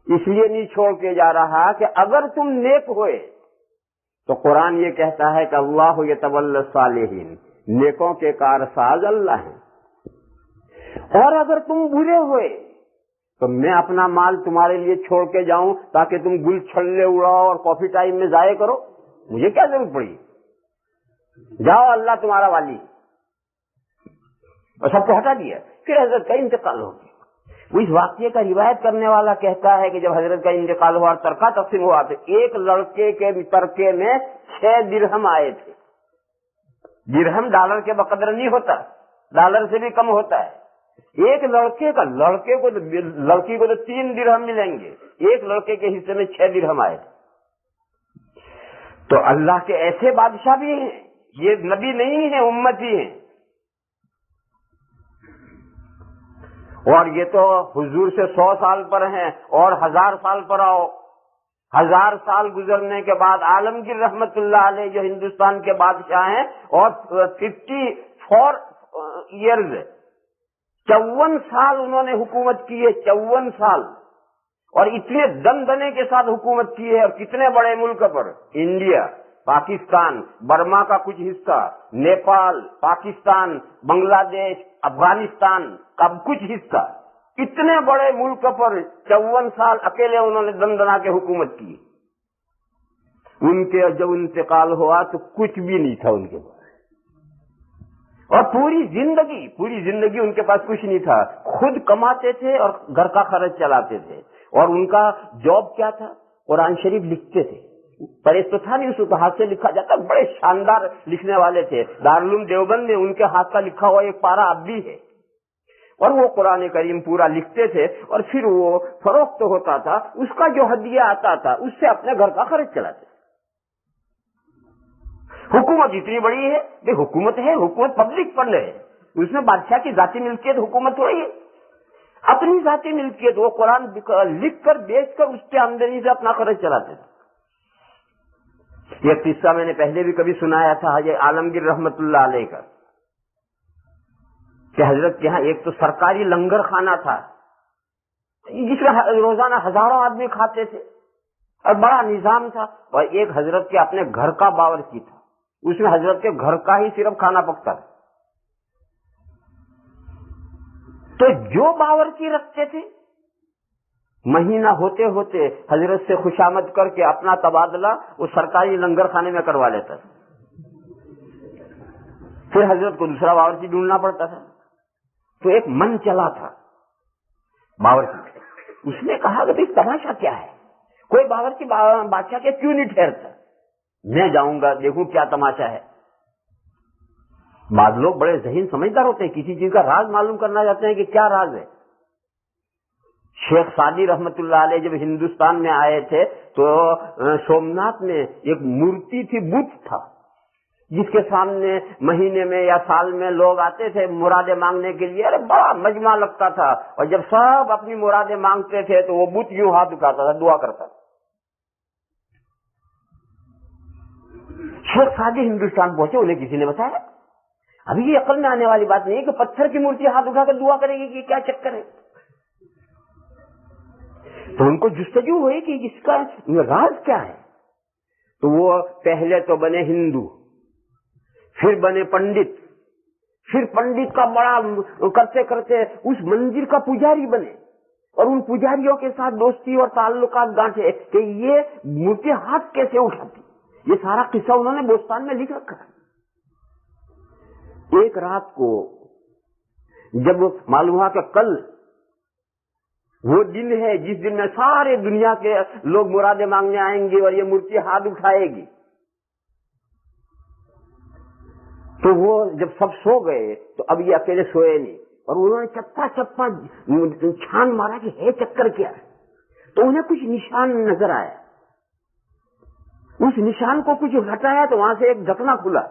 اس لیے نہیں چھوڑ کے جا رہا کہ اگر تم نیک ہوئے تو قرآن یہ کہتا ہے کہ اللہ یتولی الصالحین, نیکوں کے کارساز اللہ ہیں. اور اگر تم برے ہوئے تو میں اپنا مال تمہارے لیے چھوڑ کے جاؤں تاکہ تم گل چھلے اڑاؤ اور کافی ٹائم میں ضائع کرو, مجھے کیا ضرورت پڑی. جاؤ, اللہ تمہارا والی. اور سب کو ہٹا دیا. پھر حضرت کا انتقال ہو گیا. وہ اس واقعے کا روایت کرنے والا کہتا ہے کہ جب حضرت کا انتقال ہوا, ترکہ تقسیم ہوا, تو ایک لڑکے کے ترکے میں 6 درہم آئے تھے. درہم ڈالر کے بقدر نہیں ہوتا, ڈالر سے بھی کم ہوتا ہے. ایک لڑکے کو تو 3 درہم ملیں گے, ایک لڑکے کے حصے میں 6 درہم آئے. تو اللہ کے ایسے بادشاہ بھی ہیں, یہ نبی نہیں ہیں, امتی ہیں. اور یہ تو حضور سے 100 سال پر ہیں, اور 1000 سال پر آؤ. 1000 سال گزرنے کے بعد عالمگیر رحمت اللہ علیہ جو ہندوستان کے بادشاہ ہیں, اور 54 ایئرز 54 سال انہوں نے حکومت کی ہے, 54 سال. اور اتنے دندنے کے ساتھ حکومت کی ہے, اور کتنے بڑے ملک پر, انڈیا, پاکستان, برما کا کچھ حصہ, نیپال, پاکستان, بنگلہ دیش, افغانستان کا کچھ حصہ, اتنے بڑے ملک پر 54 سال اکیلے انہوں نے دندنا کے حکومت کی. ان کے جب انتقال ہوا تو کچھ بھی نہیں تھا ان کے پاس, اور پوری زندگی ان کے پاس کچھ نہیں تھا. خود کماتے تھے اور گھر کا خرچ چلاتے تھے. اور ان کا جاب کیا تھا, قرآن شریف لکھتے تھے. پریس تو تھا نہیں, اس کو ہاتھ سے لکھا جاتا, بڑے شاندار لکھنے والے تھے. دارالعلوم دیوبند میں ان کے ہاتھ کا لکھا ہوا ایک پارا اب بھی ہے. اور وہ قرآن کریم پورا لکھتے تھے اور پھر وہ فروخت ہوتا تھا، اس کا جو ہدیہ آتا تھا اس سے اپنے گھر کا خرچ چلاتے. حکومت اتنی بڑی ہے کہ حکومت ہے، حکومت پبلک فنڈ ہے، اس میں بادشاہ کی ذاتی ملکیت حکومت ہو رہی ہے. اپنی ذاتی ملکیت وہ قرآن لکھ کر بیچ کر اس کے آمدنی سے اپنا خرچ چلاتے تھے. یہ قصہ میں نے پہلے بھی کبھی سنایا تھا حاجی عالمگیر رحمت اللہ علیہ کا، کہ حضرت کے ہاں ایک تو سرکاری لنگر خانہ تھا جس میں روزانہ ہزاروں آدمی کھاتے تھے اور بڑا نظام تھا، اور ایک حضرت کے اپنے گھر کا باورچی تھا، اس میں حضرت کے گھر کا ہی صرف کھانا پکتا تھا. تو جو باورچی رکھتے تھے مہینہ ہوتے ہوتے حضرت سے خوشامد کر کے اپنا تبادلہ وہ سرکاری لنگر خانے میں کروا لیتا تھا. پھر حضرت کو دوسرا باورچی ڈھونڈنا پڑتا تھا. تو ایک من چلا تھا باورچی، اس نے کہا کہ تماشا کیا ہے، کوئی باورچی بادشاہ کے کیوں نہیں ٹھہرتا، میں جاؤں گا دیکھوں کیا تماشا ہے. بعض لوگ بڑے ذہین سمجھدار ہوتے ہیں، کسی چیز کا راز معلوم کرنا چاہتے ہیں کہ کیا راز ہے. شیخ سعدی رحمت اللہ علیہ جب ہندوستان میں آئے تھے تو سومناتھ میں ایک مورتی تھی، بت تھا، جس کے سامنے مہینے میں یا سال میں لوگ آتے تھے مرادیں مانگنے کے لیے. ارے بڑا مجمع لگتا تھا، اور جب سب اپنی مرادیں مانگتے تھے تو وہ بت یوں ہاتھ اٹھاتا تھا، دعا کرتا تھا. شیخ سعدی ہندوستان پہنچے، انہیں کسی نے بتایا ابھی یہ عقل میں آنے والی بات نہیں ہے کہ پتھر کی مورتی ہاتھ اٹھا کر دعا کرے گی، کہ کیا چکر ہے. تو ان کو جستجو ہوئی کہ اس کا راز کیا ہے. تو وہ پہلے تو بنے ہندو، پھر بنے پنڈت، پھر پنڈت کا بڑا کرتے کرتے اس مندر کا پجاری بنے، اور ان پجاریوں کے ساتھ دوستی اور تعلقات گانٹھے کہ یہ مورتی ہاتھ کیسے اٹھاتی. یہ سارا قصہ انہوں نے بوستان میں لکھ رکھا ہے. ایک رات کو جب معلوم ہوا کہ کل وہ دن ہے جس دن میں سارے دنیا کے لوگ مرادیں مانگنے آئیں گے اور یہ مورتی ہاتھ اٹھائے گی، تو وہ جب سب سو گئے تو اب یہ اکیلے سوئے نہیں، اور انہوں نے چپا چپا چھان مارا کہ ہے چکر کیا ہے. تو انہیں کچھ نشان نظر آیا، اس نشان کو کچھ ہٹایا تو وہاں سے ایک ڈھکنا کھلا.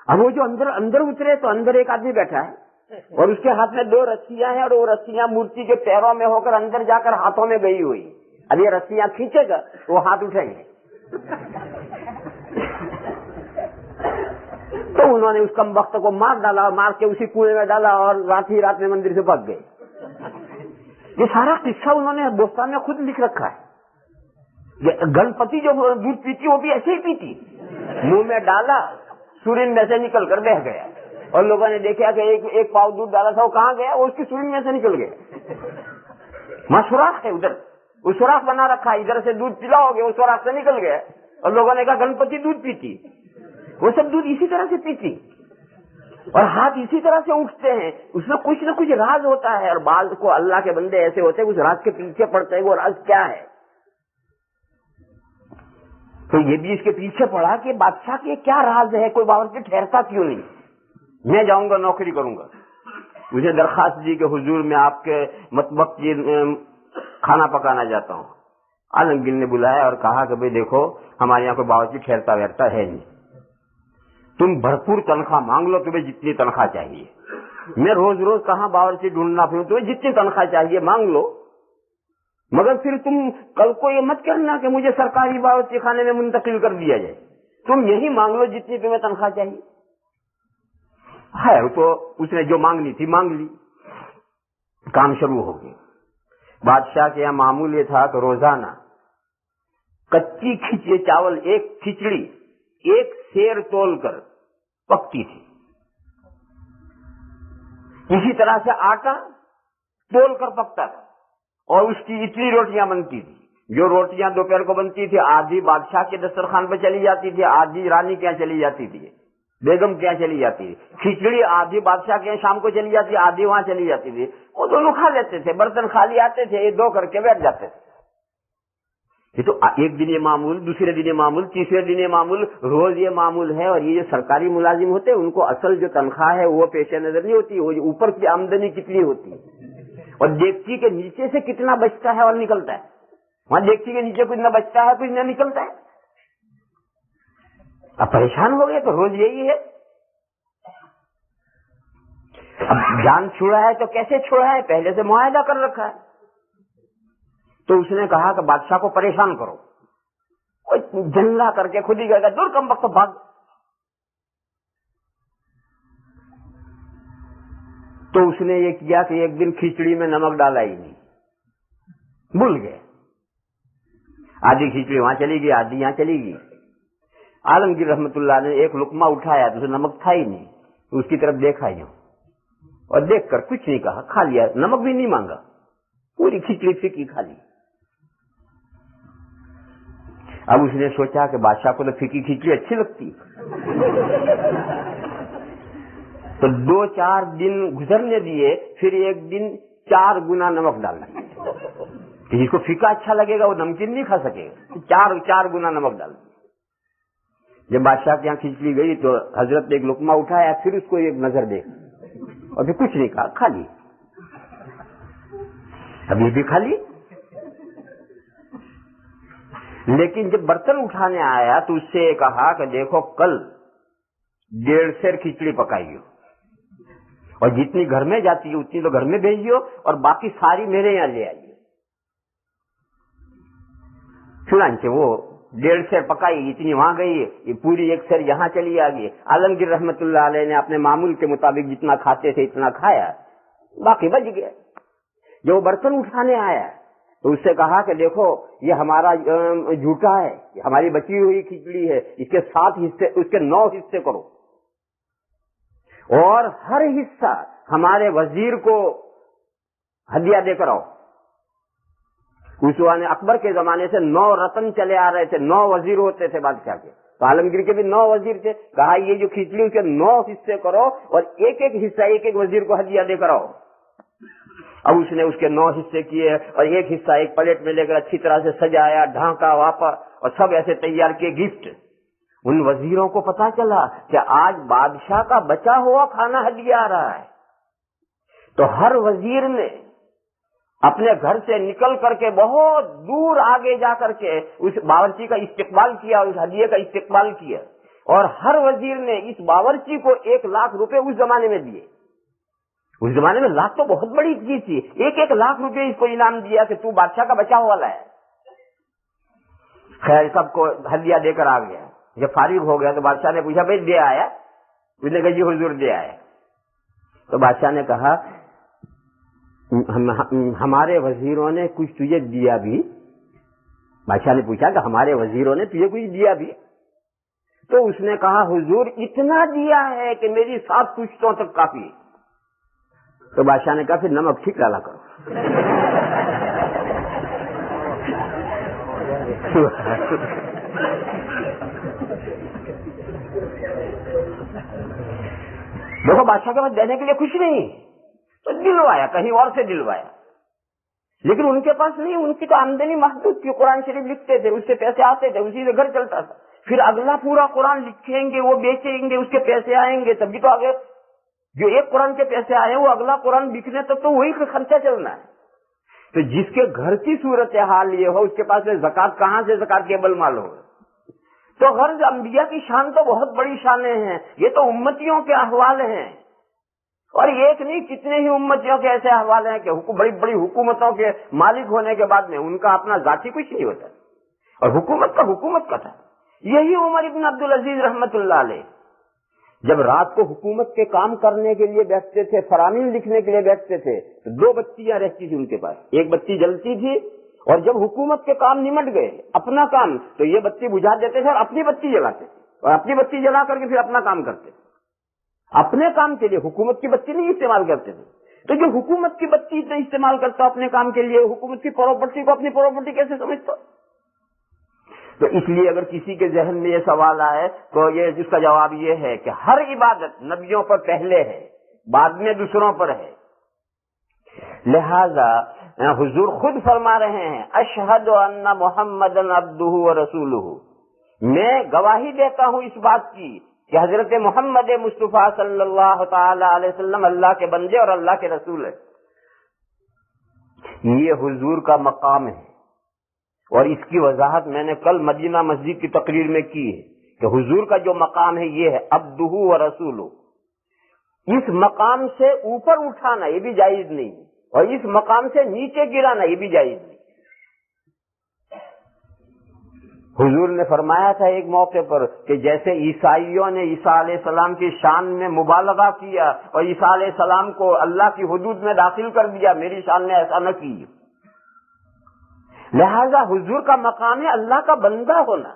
اب وہ جو اندر اترے تو اندر ایک آدمی بیٹھا ہے اور اس کے ہاتھ میں 2 رسیاں ہیں، اور وہ رسیاں مورتی کے پیروں میں ہو کر اندر جا کر ہاتھوں میں گئی ہوئی. اب یہ رسیاں کھینچے گا تو وہ ہاتھ اٹھیں گے. تو انہوں نے اس کم وقت کو مار ڈالا، مار کے اسی کنویں میں ڈالا، اور رات ہی رات میں مندر سے بھاگ گئے. یہ سارا قصہ انہوں نے بوستان میں خود لکھ رکھا ہے. گنپتی جو دودھ پیتی وہ بھی ایسے ہی پیتی، منہ میں ڈالا سورین میں سے نکل کر بہ گیا، اور لوگوں نے دیکھا کہ ایک پاؤ دودھ ڈالا تھا وہ کہاں گیا، وہ اس کی سورین میں سے نکل گیا. وہاں سوراخ ہے، ادھر وہ سوراخ بنا رکھا، ادھر سے دودھ پلاؤ گے وہ سوراخ سے نکل گیا. اور لوگوں نے کہا گنپتی دودھ پیتی، وہ سب دودھ اسی طرح سے پیتی، اور ہاتھ اسی طرح سے اٹھتے ہیں. اس میں کچھ نہ کچھ راز ہوتا ہے، اور بعض کو اللہ کے بندے ایسے ہوتے ہیں اس راز کے پیچھے پڑتے ہیں. وہ راز کیا ہے؟ تو یہ بھی اس کے پیچھے پڑا کہ بادشاہ کے کیا راز ہے، کوئی باورچی ٹھہرتا کیوں نہیں. میں جاؤں گا نوکری کروں گا، مجھے درخواست دی کہ حضور میں آپ کے مطبخ کی کھانا پکانا جاتا ہوں. عالمگیر نے بلایا اور کہا کہ بھئی دیکھو ہمارے یہاں کوئی باورچی ٹھہرتا ویرتا ہے نہیں، تم بھرپور تنخواہ مانگ لو، تمہیں جتنی تنخواہ چاہیے. میں روز روز کہاں باورچی ڈھونڈنا پھروں، تمہیں جتنی تنخواہ چاہیے مانگ لو، مگر پھر تم کل کو یہ مت کرنا کہ مجھے سرکاری باورچی خانے میں منتقل کر دیا جائے. تم یہی مانگ لو جتنی تمہیں تنخواہ چاہیے. ہے تو اس نے جو مانگنی تھی مانگ لی. کام شروع ہو گیا. بادشاہ کے یہاں معمول یہ تھا کہ روزانہ کچی کھچڑی چاول، ایک کھچڑی 1 سیر تول کر پکتی تھی. اسی طرح سے آٹا تول کر پکتا تھا، اور اس کی اتنی روٹیاں بنتی تھی. جو روٹیاں دوپہر کو بنتی تھی آدھی بادشاہ کے دسترخوان پہ چلی جاتی تھی، آدھی رانی کے یہاں چلی جاتی تھی، بیگم کے یہاں چلی جاتی تھی. کھچڑی آدھی بادشاہ کے یہاں شام کو چلی جاتی، آدھی وہاں چلی جاتی تھی. وہ دونوں کھا لیتے تھے، برتن خالی آتے تھے، یہ 2 کر کے بیٹھ جاتے تھے. یہ تو ایک دن یہ معمول، دوسرے دن یہ معمول، تیسرے دن یہ معمول، روز یہ معمول ہے. اور یہ جو سرکاری ملازم ہوتے ہیں ان کو اصل جو تنخواہ ہے وہ پیش نظر نہیں ہوتی، وہ اوپر کی آمدنی کتنی ہوتی ہے اور دیگچی کے نیچے سے کتنا بچتا ہے اور نکلتا ہے. وہاں دیگچی کے نیچے کچھ نہ بچتا ہے کچھ نہ نکلتا ہے. اب پریشان ہو گئے تو روز یہی ہے. اب جان چھوڑا ہے تو کیسے چھوڑا ہے؟ پہلے سے معاہدہ کر رکھا ہے. تو اس نے کہا کہ بادشاہ کو پریشان کرو. کوئی جنلا کر کے خود ہی کہے گا دور کم وقت بھاگ. تو اس نے یہ کیا کہ ایک دن کھچڑی میں نمک ڈالا ہی نہیں، بھول گئے. آدھی کھچڑی وہاں چلی گئی، آدھی یہاں چلی گئی. عالمگیر رحمت اللہ نے ایک لقمہ اٹھایا تو اسے نمک تھا ہی نہیں. اس کی طرف دیکھا یوں اور دیکھ کر کچھ نہیں کہا، کھا لیا. نمک بھی نہیں مانگا، پوری کھچڑی پھیکی کھا لی. اب اس نے سوچا کہ بادشاہ کو تو پھیکی کھچڑی اچھی لگتی. تو 2-4 دن گزرنے دیے، پھر ایک دن 4 گنا نمک ڈالنا. جس کو پھیکا اچھا لگے گا وہ نمکین نہیں کھا سکے گا. 4 گنا نمک ڈال. جب بادشاہ کے یہاں کھچڑی گئی تو حضرت نے ایک لقمہ اٹھایا، پھر اس کو ایک نظر دیکھ اور پھر کچھ نہیں کہا، کھا لی. ابھی بھی کھا لی. لیکن جب برتن اٹھانے آیا تو اس سے کہا کہ دیکھو کل 1.5 سیر کھچڑی پکائی ہو اور جتنی گھر میں جاتی ہے اتنی تو گھر میں بھیجیو اور باقی ساری میرے یہاں لے آئیے. چنانچہ وہ 1.5 سیر پکائی، اتنی وہاں گئی، یہ پوری 1 سیر یہاں چلی آ گئی. عالمگیر رحمت اللہ علیہ نے اپنے معمول کے مطابق جتنا کھاتے تھے اتنا کھایا، باقی بچ گیا. جو برتن اٹھانے آیا تو اس سے کہا کہ دیکھو یہ ہمارا جھوٹا ہے، یہ ہماری بچی ہوئی کھچڑی ہے، اس کے 7 حصے، اس کے 9 حصے کرو اور ہر حصہ ہمارے وزیر کو ہدیہ دے کر آؤ. اس زمانے اکبر کے زمانے سے 9 رتن چلے آ رہے تھے، 9 وزیر ہوتے تھے بادشاہ کے. تو عالمگیر کے بھی 9 وزیر تھے. کہا یہ جو کھچڑی اس کے 9 حصے کرو اور ایک حصہ ایک وزیر کو ہدیہ دے کر آؤ. اب اس نے اس کے 9 حصے کیے اور ایک حصہ ایک پلیٹ میں لے کر اچھی طرح سے سجایا، ڈھانکا واپا اور سب ایسے تیار کیے گفٹ. ان وزیروں کو پتا چلا کہ آج بادشاہ کا بچا ہوا کھانا ہدیہ آ رہا ہے. تو ہر وزیر نے اپنے گھر سے نکل کر کے بہت دور آگے جا کر کے اس باورچی کا استقبال کیا، اس ہدیے کا استقبال کیا. اور ہر وزیر نے اس باورچی کو 1 لاکھ روپے اس زمانے میں دیے. اس زمانے میں لاکھ تو بہت بڑی چیز تھی. 1 لاکھ روپے اس کو انعام دیا کہ تو بادشاہ کا بچا ہوا ہے. خیر سب کو ہدیہ دے کر آ گیا. جب فارغ ہو گیا تو بادشاہ نے پوچھا بھائی دے آیا؟ اس نے کہا جی حضور دے آیا. تو بادشاہ نے کہا ہمارے وزیروں نے کچھ تجھے دیا بھی؟ بادشاہ نے پوچھا کہ ہمارے وزیروں نے تجھے کچھ دیا بھی؟ تو اس نے کہا حضور اتنا دیا ہے کہ میری 7 پشتوں تک کافی. تو بادشاہ نے کہا پھر نمک ٹھیک ڈالا کرو. دیکھو بادشاہ کے پاس دینے کے لیے کچھ نہیں تو دلوایا، کہیں اور سے دلوایا. لیکن ان کے پاس نہیں، ان کی تو آمدنی محدود تھی. قرآن شریف لکھتے تھے، اس سے پیسے آتے تھے، اسی سے گھر چلتا تھا. پھر اگلا پورا قرآن لکھیں گے، وہ بیچیں گے، اس کے پیسے آئیں گے، تبھی تو آگے جو ایک قرآن کے پیسے آئے وہ اگلا قرآن بکنے تک تو وہی خرچہ چلنا ہے. تو جس کے گھر کی صورتحال یہ ہو اس کے پاس زکات کہاں سے زکات کیبل مال ہو. تو غرض انبیاء کی شان تو بہت بڑی شانیں ہیں. یہ تو امتیوں کے احوال ہیں اور ایک نہیں کتنے ہی امتیوں کے ایسے احوال ہیں کہ بڑی بڑی حکومتوں کے مالک ہونے کے بعد میں ان کا اپنا ذاتی کچھ نہیں ہوتا اور حکومت کا تھا. یہی عمر ابن عبدالعزیز رحمت اللہ علیہ جب رات کو حکومت کے کام کرنے کے لیے بیٹھتے تھے، فرامین لکھنے کے لیے بیٹھتے تھے تو 2 بتیاں رہتی تھی ان کے پاس. ایک بتی جلتی تھی اور جب حکومت کے کام نمٹ گئے اپنا کام تو یہ بتی بجھا دیتے تھے اور اپنی بتی جلاتے تھے اور اپنی بتی جلا کر کے پھر اپنا کام کرتے تھے. اپنے کام کے لیے حکومت کی بتی نہیں استعمال کرتے تھے. تو جو حکومت کی بتی اتنا استعمال کرتا اپنے کام کے لیے، حکومت کی پراپرٹی کو اپنی پراپرٹی کیسے سمجھتا؟ تو اس لیے اگر کسی کے ذہن میں یہ سوال آئے تو یہ جس کا جواب یہ ہے کہ ہر عبادت نبیوں پر پہلے ہے، بعد میں دوسروں پر ہے. لہذا حضور خود فرما رہے ہیں اشہد ان محمدن عبدہ ورسولہ، میں گواہی دیتا ہوں اس بات کی کہ حضرت محمد مصطفیٰ صلی اللہ تعالی علیہ وسلم اللہ کے بندے اور اللہ کے رسول ہے۔ یہ حضور کا مقام ہے، اور اس کی وضاحت میں نے کل مدینہ مسجد کی تقریر میں کی ہے کہ حضور کا جو مقام ہے یہ ہے عبدہ ورسولہ۔ اس مقام سے اوپر اٹھانا یہ بھی جائز نہیں، اور اس مقام سے نیچے گرانا یہ بھی جائز نہیں۔ حضور نے فرمایا تھا ایک موقع پر کہ جیسے عیسائیوں نے عیسیٰ علیہ السلام کی شان میں مبالغہ کیا اور عیسیٰ علیہ السلام کو اللہ کی حدود میں داخل کر دیا، میری شان نے ایسا نہ کی۔ لہذا حضور کا مقام ہے اللہ کا بندہ ہونا،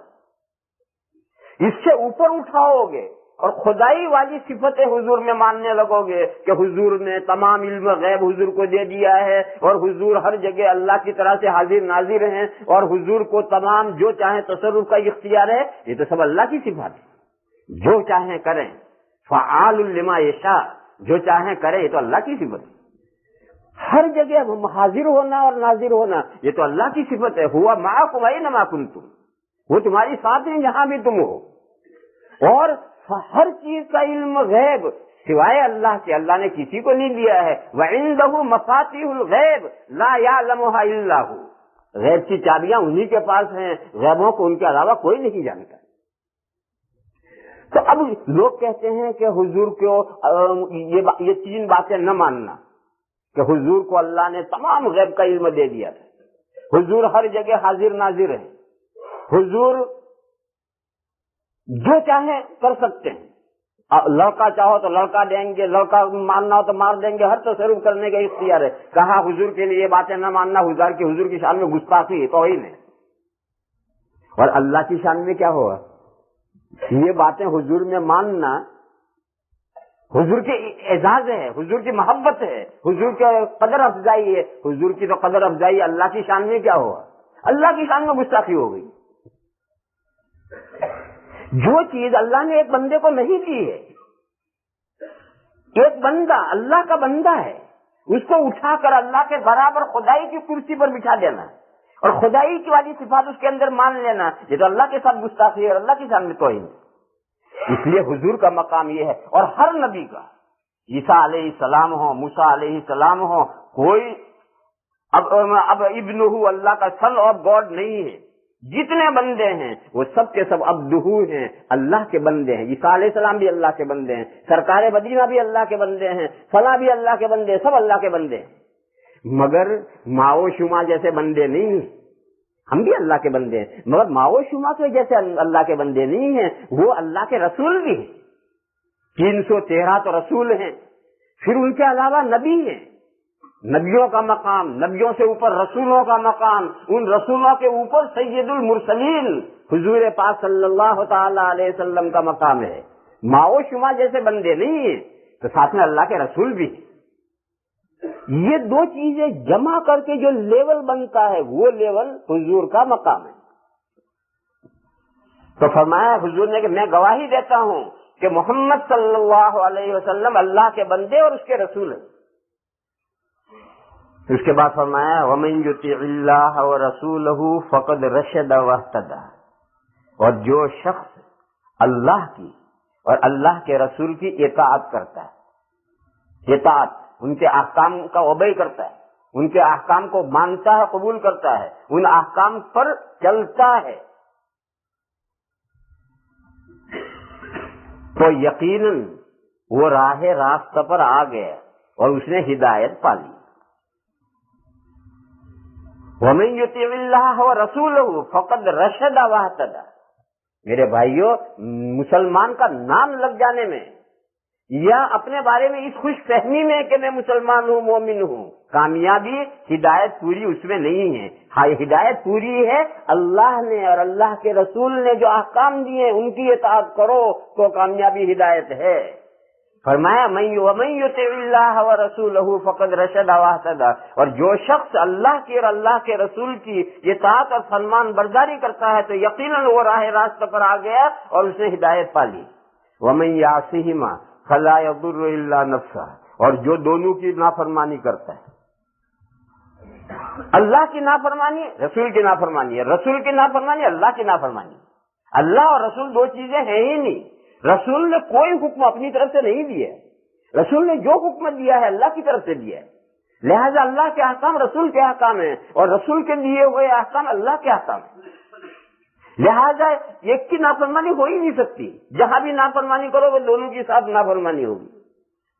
اس سے اوپر اٹھاؤ گے اور خدائی والی صفت حضور میں ماننے لگو گے کہ حضور نے تمام علم غیب حضور کو دے دیا ہے، اور حضور ہر جگہ اللہ کی طرح سے حاضر ناظر ہیں، اور حضور کو تمام جو چاہیں تصرف کا اختیار ہے، یہ تو سب اللہ کی صفات ہے، جو چاہیں کریں، فعال لما یشاء، جو چاہیں کریں، یہ تو اللہ کی صفت ہے۔ ہر جگہ حاضر ہونا اور ناظر ہونا یہ تو اللہ کی صفت ہے۔ ہوا معکم اینما کنتم، وہ تمہاری ساتھ ہیں جہاں بھی تم ہو، اور ہر چیز کا علم غیب سوائے اللہ کے اللہ نے کسی کو نہیں دیا ہے۔ وعنده مفاتیح الغیب لا یعلمها الا هو، غیب کی چابیاں انہی کے پاس ہیں، غیبوں کو ان کے علاوہ کوئی نہیں جانتا۔ تو اب لوگ کہتے ہیں کہ حضور کو یہ تین باتیں نہ ماننا کہ حضور کو اللہ نے تمام غیب کا علم دے دیا تھا، حضور ہر جگہ حاضر ناظر ہے، حضور جو چاہیں کر سکتے ہیں، لڑکا چاہو تو لڑکا دیں گے، لڑکا مارنا ہو تو مار دیں گے، ہر تصرف کرنے کا اختیار ہے۔ کہا حضور کے لیے یہ باتیں نہ ماننا حضور کی شان میں گستاخی ہے، توہین ہے۔ اور اللہ کی شان میں کیا ہوا؟ یہ باتیں حضور میں ماننا حضور کے اعزاز ہے، حضور کی محبت ہے، حضور کے قدر افزائی ہے۔ حضور کی تو قدر افزائی اللہ کی شان میں کیا ہوا؟ اللہ کی شان میں گستاخی ہو گئی۔ جو چیز اللہ نے ایک بندے کو نہیں دی ہے، ایک بندہ اللہ کا بندہ ہے، اس کو اٹھا کر اللہ کے برابر خدائی کی کرسی پر بٹھا دینا اور خدائی کی والی صفات اس کے اندر مان لینا، یہ تو اللہ کے ساتھ گستاخی ہے اور اللہ کی شان میں توہین۔ اس لیے حضور کا مقام یہ ہے، اور ہر نبی کا، عیسیٰ علیہ السلام ہو، موسیٰ علیہ السلام ہو، کوئی اب ابنہ اللہ کا سن آف گاڈ نہیں ہے۔ جتنے بندے ہیں وہ سب کے سب عبدہ ہیں، اللہ کے بندے ہیں۔ عیسیٰ علیہ السلام بھی اللہ کے بندے ہیں، سرکار مدینہ بھی اللہ کے بندے ہیں، فلاں بھی اللہ کے بندے ہیں، سب اللہ کے بندے ہیں، مگر ماؤ شما جیسے بندے نہیں ہیں۔ ہم بھی اللہ کے بندے ہیں مگر ماؤ شما کے جیسے اللہ کے بندے نہیں ہیں، وہ اللہ کے رسول بھی ہیں۔ 313 تو رسول ہیں، پھر ان کے علاوہ نبی ہیں، نبیوں کا مقام، نبیوں سے اوپر رسولوں کا مقام، ان رسولوں کے اوپر سید المرسلین حضور پاک صلی اللہ تعالی علیہ وسلم کا مقام ہے۔ ماؤ شما جیسے بندے نہیں ہیں تو ساتھ میں اللہ کے رسول بھی ہیں۔ یہ دو چیزیں جمع کر کے جو لیول بنتا ہے وہ لیول حضور کا مقام ہے۔ تو فرمایا حضور نے کہ میں گواہی دیتا ہوں کہ محمد صلی اللہ علیہ وسلم اللہ کے بندے اور اس کے رسول ہیں۔ اس کے بعد فرمایا وَمَن يُطِعِ اللَّهَ وَرَسُولَهُ فَقَدْ رَشَدَ وَاهْتَدَى، اور جو شخص اللہ کی اور اللہ کے رسول کی اطاعت کرتا ہے، اطاعت ان کے احکام کا اوبے کرتا ہے، ان کے احکام کو مانتا ہے، قبول کرتا ہے، ان احکام پر چلتا ہے، تو یقیناً وہ راہ راستہ پر آ گیا اور اس نے ہدایت پا لی۔ وَمَن يُطِعِ اللَّهَ وَرَسُولَهُ فَقَدْ رَشَدَ وَاهْتَدَى۔ میرے بھائیو، مسلمان کا نام لگ جانے میں یا اپنے بارے میں اس خوش فہمی میں کہ میں مسلمان ہوں، مومن ہوں، کامیابی ہدایت پوری اس میں نہیں ہے۔ ہاں، ہدایت پوری ہے اللہ نے اور اللہ کے رسول نے جو احکام دیے ان کی اطاعت کرو تو کامیابی ہدایت ہے۔ فرمایا وَمَن يُطِعِ اللَّهَ وَرَسُولَهُ فَقَدْ رَشَدَ وَاهْتَدَى، اور جو شخص اللہ کی اور اللہ کے رسول کی اطاعت اور فرمان برداری کرتا ہے تو یقیناً وہ راہ راستہ پر آ گیا اور اس نے ہدایت پا لی۔ وَمَن يَعْصِهِمَا فَلَا يَضُرُّ إِلَّا نَفْسَهُ، اور جو دونوں کی نافرمانی کرتا ہے، اللہ کی نافرمانی رسول کی نافرمانی ہے، رسول کی نافرمانی اللہ کی نافرمانی۔ اللہ اور رسول دو چیزیں ہیں ہی نہیں۔ رسول نے کوئی حکم اپنی طرف سے نہیں دیا ہے، رسول نے جو حکم دیا ہے اللہ کی طرف سے دیا ہے، لہذا اللہ کے احکام رسول کے احکام ہیں اور رسول کے دیے ہوئے احکام اللہ کے احکام ہیں، لہذا ایک کی نافرمانی ہو ہی نہیں سکتی۔ جہاں بھی نافرمانی کرو وہ دونوں کے ساتھ نافرمانی ہوگی۔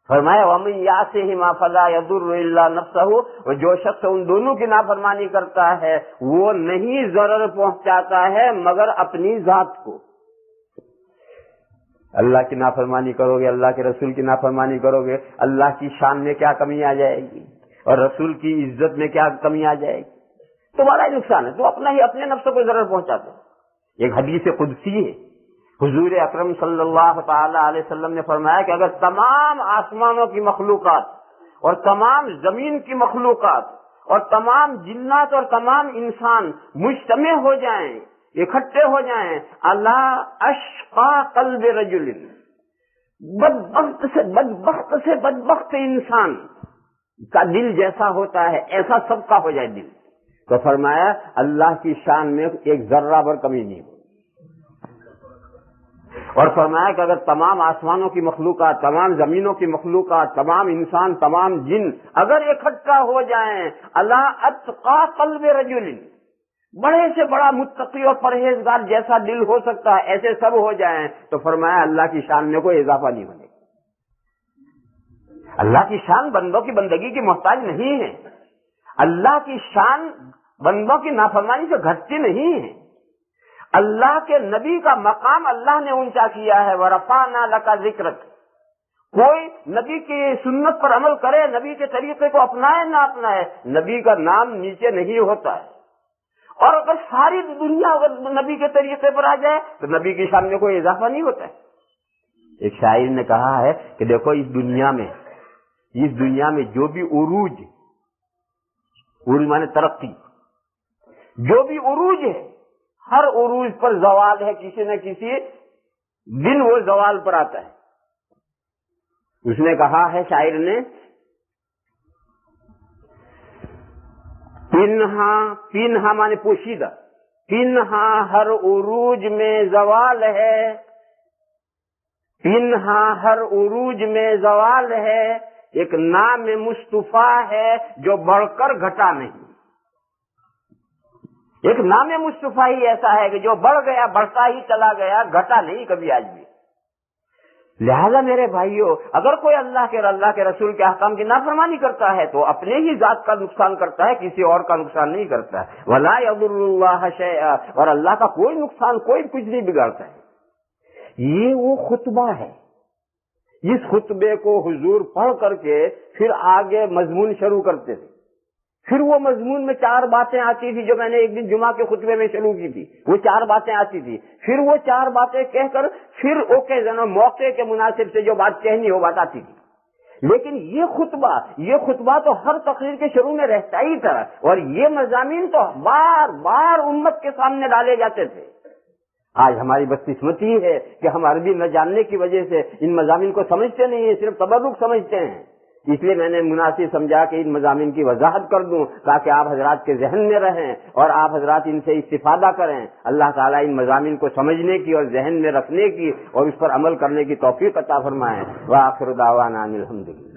فرمایا وَمَن يَعْصِهِمَا فَلَا يَضُرُّ إِلَّا نَفْسَهُ، اور جو شخص ان دونوں کی نافرمانی کرتا ہے وہ نہیں ضرر پہنچاتا ہے مگر اپنی ذات کو۔ اللہ کی نافرمانی کرو گے، اللہ کے رسول کی نافرمانی کرو گے، اللہ کی شان میں کیا کمی آ جائے گی اور رسول کی عزت میں کیا کمی آ جائے گی، تمہارا ہی نقصان ہے، تو اپنے نفس کو ضرر پہنچاتے ہیں۔ ایک حدیث قدسی ہے، حضور اکرم صلی اللہ تعالی علیہ وسلم نے فرمایا کہ اگر تمام آسمانوں کی مخلوقات اور تمام زمین کی مخلوقات اور تمام جنات اور تمام انسان مجتمع ہو جائیں، اکٹھے ہو جائیں، اللہ اشقا قلب رجل، بدبخت سے بدبخت انسان کا دل جیسا ہوتا ہے ایسا سب کا ہو جائے دل، تو فرمایا اللہ کی شان میں ایک ذرہ بھر کمی نہیں ہو۔ اور فرمایا کہ اگر تمام آسمانوں کی مخلوقات، تمام زمینوں کی مخلوقات، تمام انسان، تمام جن اگر اکٹھا ہو جائیں، اللہ اتقا قلب رجل، بڑے سے بڑا متقی اور پرہیزگار جیسا دل ہو سکتا ہے ایسے سب ہو جائیں، تو فرمایا اللہ کی شان میں کوئی اضافہ نہیں ہونے گا۔ اللہ کی شان بندوں کی بندگی کی محتاج نہیں ہے، اللہ کی شان بندوں کی نافرمانی سے گھٹتی نہیں ہے۔ اللہ کے نبی کا مقام اللہ نے اونچا کیا ہے، وَرَفَعْنَا لَكَ ذِكْرَكَ، کوئی نبی کی سنت پر عمل کرے، نبی کے طریقے کو اپنائے نہ اپنائے، نبی کا نام نیچے نہیں ہوتا ہے، اور اگر ساری دنیا اگر نبی کے طریقے پر آ جائے تو نبی کی شان میں کوئی اضافہ نہیں ہوتا ہے۔ ایک شاعر نے کہا ہے کہ دیکھو اس دنیا میں جو بھی عروج مانے ترقی، جو بھی عروج ہے ہر عروج پر زوال ہے، کسی نہ کسی دن وہ زوال پر آتا ہے۔ اس نے کہا ہے شاعر نے، پنہا مانے پوشیدہ، پنہا ہر عروج میں زوال ہے، پنہا ہر عروج میں زوال ہے، ایک نام مصطفیٰ ہے جو بڑھ کر گھٹا نہیں۔ ایک نام مصطفیٰ ہی ایسا ہے کہ جو بڑھ گیا بڑھتا ہی چلا گیا، گھٹا نہیں کبھی آج بھی۔ لہذا میرے بھائیوں، اگر کوئی اللہ کے رسول کے احکام کی نافرمانی کرتا ہے تو اپنے ہی ذات کا نقصان کرتا ہے، کسی اور کا نقصان نہیں کرتا ہے۔ وَلَا يَضُرُّ اللَّهَ شَيْئًا، اور اللہ کا کوئی نقصان کوئی کچھ نہیں بگاڑتا ہے۔ یہ وہ خطبہ ہے، اس خطبے کو حضور پڑھ کر کے پھر آگے مضمون شروع کرتے تھے۔ پھر وہ مضمون میں 4 باتیں آتی تھی جو میں نے ایک دن جمعہ کے خطبے میں شروع کی تھی، وہ 4 باتیں آتی تھی، پھر وہ 4 باتیں کہہ کر پھر اوکیزن موقع کے مناسب سے جو بات کہنی ہو بات آتی تھی۔ لیکن یہ خطبہ تو ہر تقریر کے شروع میں رہتا ہی تھا، اور یہ مضامین تو بار بار امت کے سامنے ڈالے جاتے تھے۔ آج ہماری بدقسمتی ہے کہ ہم عربی نہ جاننے کی وجہ سے ان مضامین کو سمجھتے نہیں ہیں، صرف تبرک سمجھتے ہیں۔ اس لیے میں نے مناسب سمجھا کہ ان مضامین کی وضاحت کر دوں تاکہ آپ حضرات کے ذہن میں رہیں اور آپ حضرات ان سے استفادہ کریں۔ اللہ تعالیٰ ان مضامین کو سمجھنے کی اور ذہن میں رکھنے کی اور اس پر عمل کرنے کی توفیق عطا فرمائے۔ وآخر دعوانا ان الحمدللہ۔